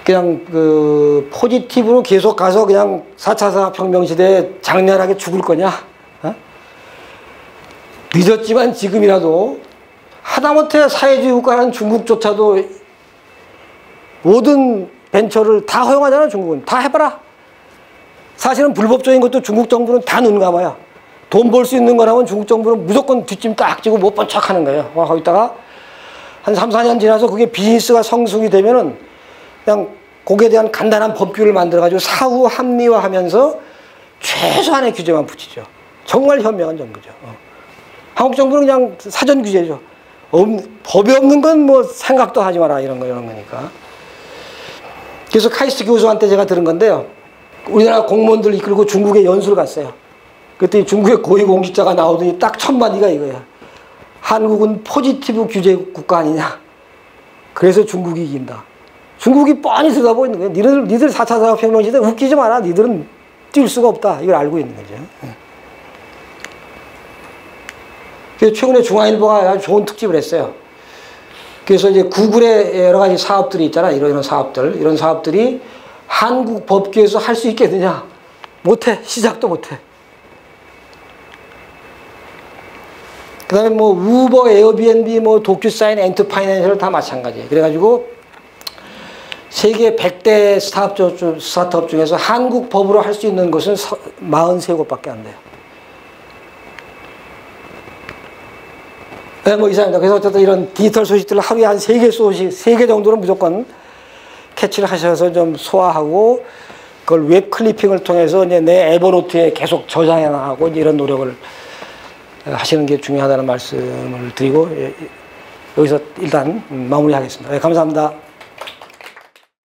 그냥 포지티브로 계속 가서 그냥 4차 산업혁명 시대에 장렬하게 죽을 거냐? 늦었지만 지금이라도 하다못해 사회주의 국가라는 중국조차도 모든 벤처를 다 허용하잖아. 중국은. 다 해봐라. 사실은 불법적인 것도 중국 정부는 다 눈 감아요. 돈 벌 수 있는 거라면 중국 정부는 무조건 뒷짐 딱 지고 못 본 척 하는 거예요. 거기다가 한 3, 4년 지나서 그게 비즈니스가 성숙이 되면은 그냥 거기에 대한 간단한 법규를 만들어가지고 사후 합리화하면서 최소한의 규제만 붙이죠. 정말 현명한 정부죠. 한국 정부는 그냥 사전 규제죠. 법이 없는 건 뭐 생각도 하지 마라 이런 거니까. 그래서 카이스트 교수한테 제가 들은 건데요. 우리나라 공무원들 이끌고 중국에 연수를 갔어요. 그때 중국의 고위공직자가 나오더니 딱 첫 마디가 이거야. 한국은 포지티브 규제 국가 아니냐. 그래서 중국이 이긴다. 중국이 뻔히 들여다보고 있는 거예요. 니들 4차 산업혁명 시대 웃기지 마라. 니들은 뛸 수가 없다. 이걸 알고 있는 거죠. 그래서 최근에 중앙일보가 아주 좋은 특집을 했어요. 그래서 이제 구글의 여러 가지 사업들이 있잖아. 이런 사업들. 이런 사업들이 한국 법규에서 할 수 있겠느냐. 못해. 시작도 못해. 그 다음에 뭐 우버, 에어비앤비, 뭐 도큐사인, 엔터파이낸셜 다 마찬가지예요. 그래가지고 세계 100대 스타트업 중에서 한국 법으로 할 수 있는 것은 43곳밖에 안 돼요. 네, 뭐 이상입니다. 그래서 어쨌든 이런 디지털 소식들을 하루에 한 3개 소식, 3개 정도는 무조건 캐치를 하셔서 좀 소화하고 그걸 웹 클리핑을 통해서 이제 내 에버노트에 계속 저장해 나가고 이런 노력을 하시는 게 중요하다는 말씀을 드리고 여기서 일단 마무리하겠습니다. 네, 감사합니다.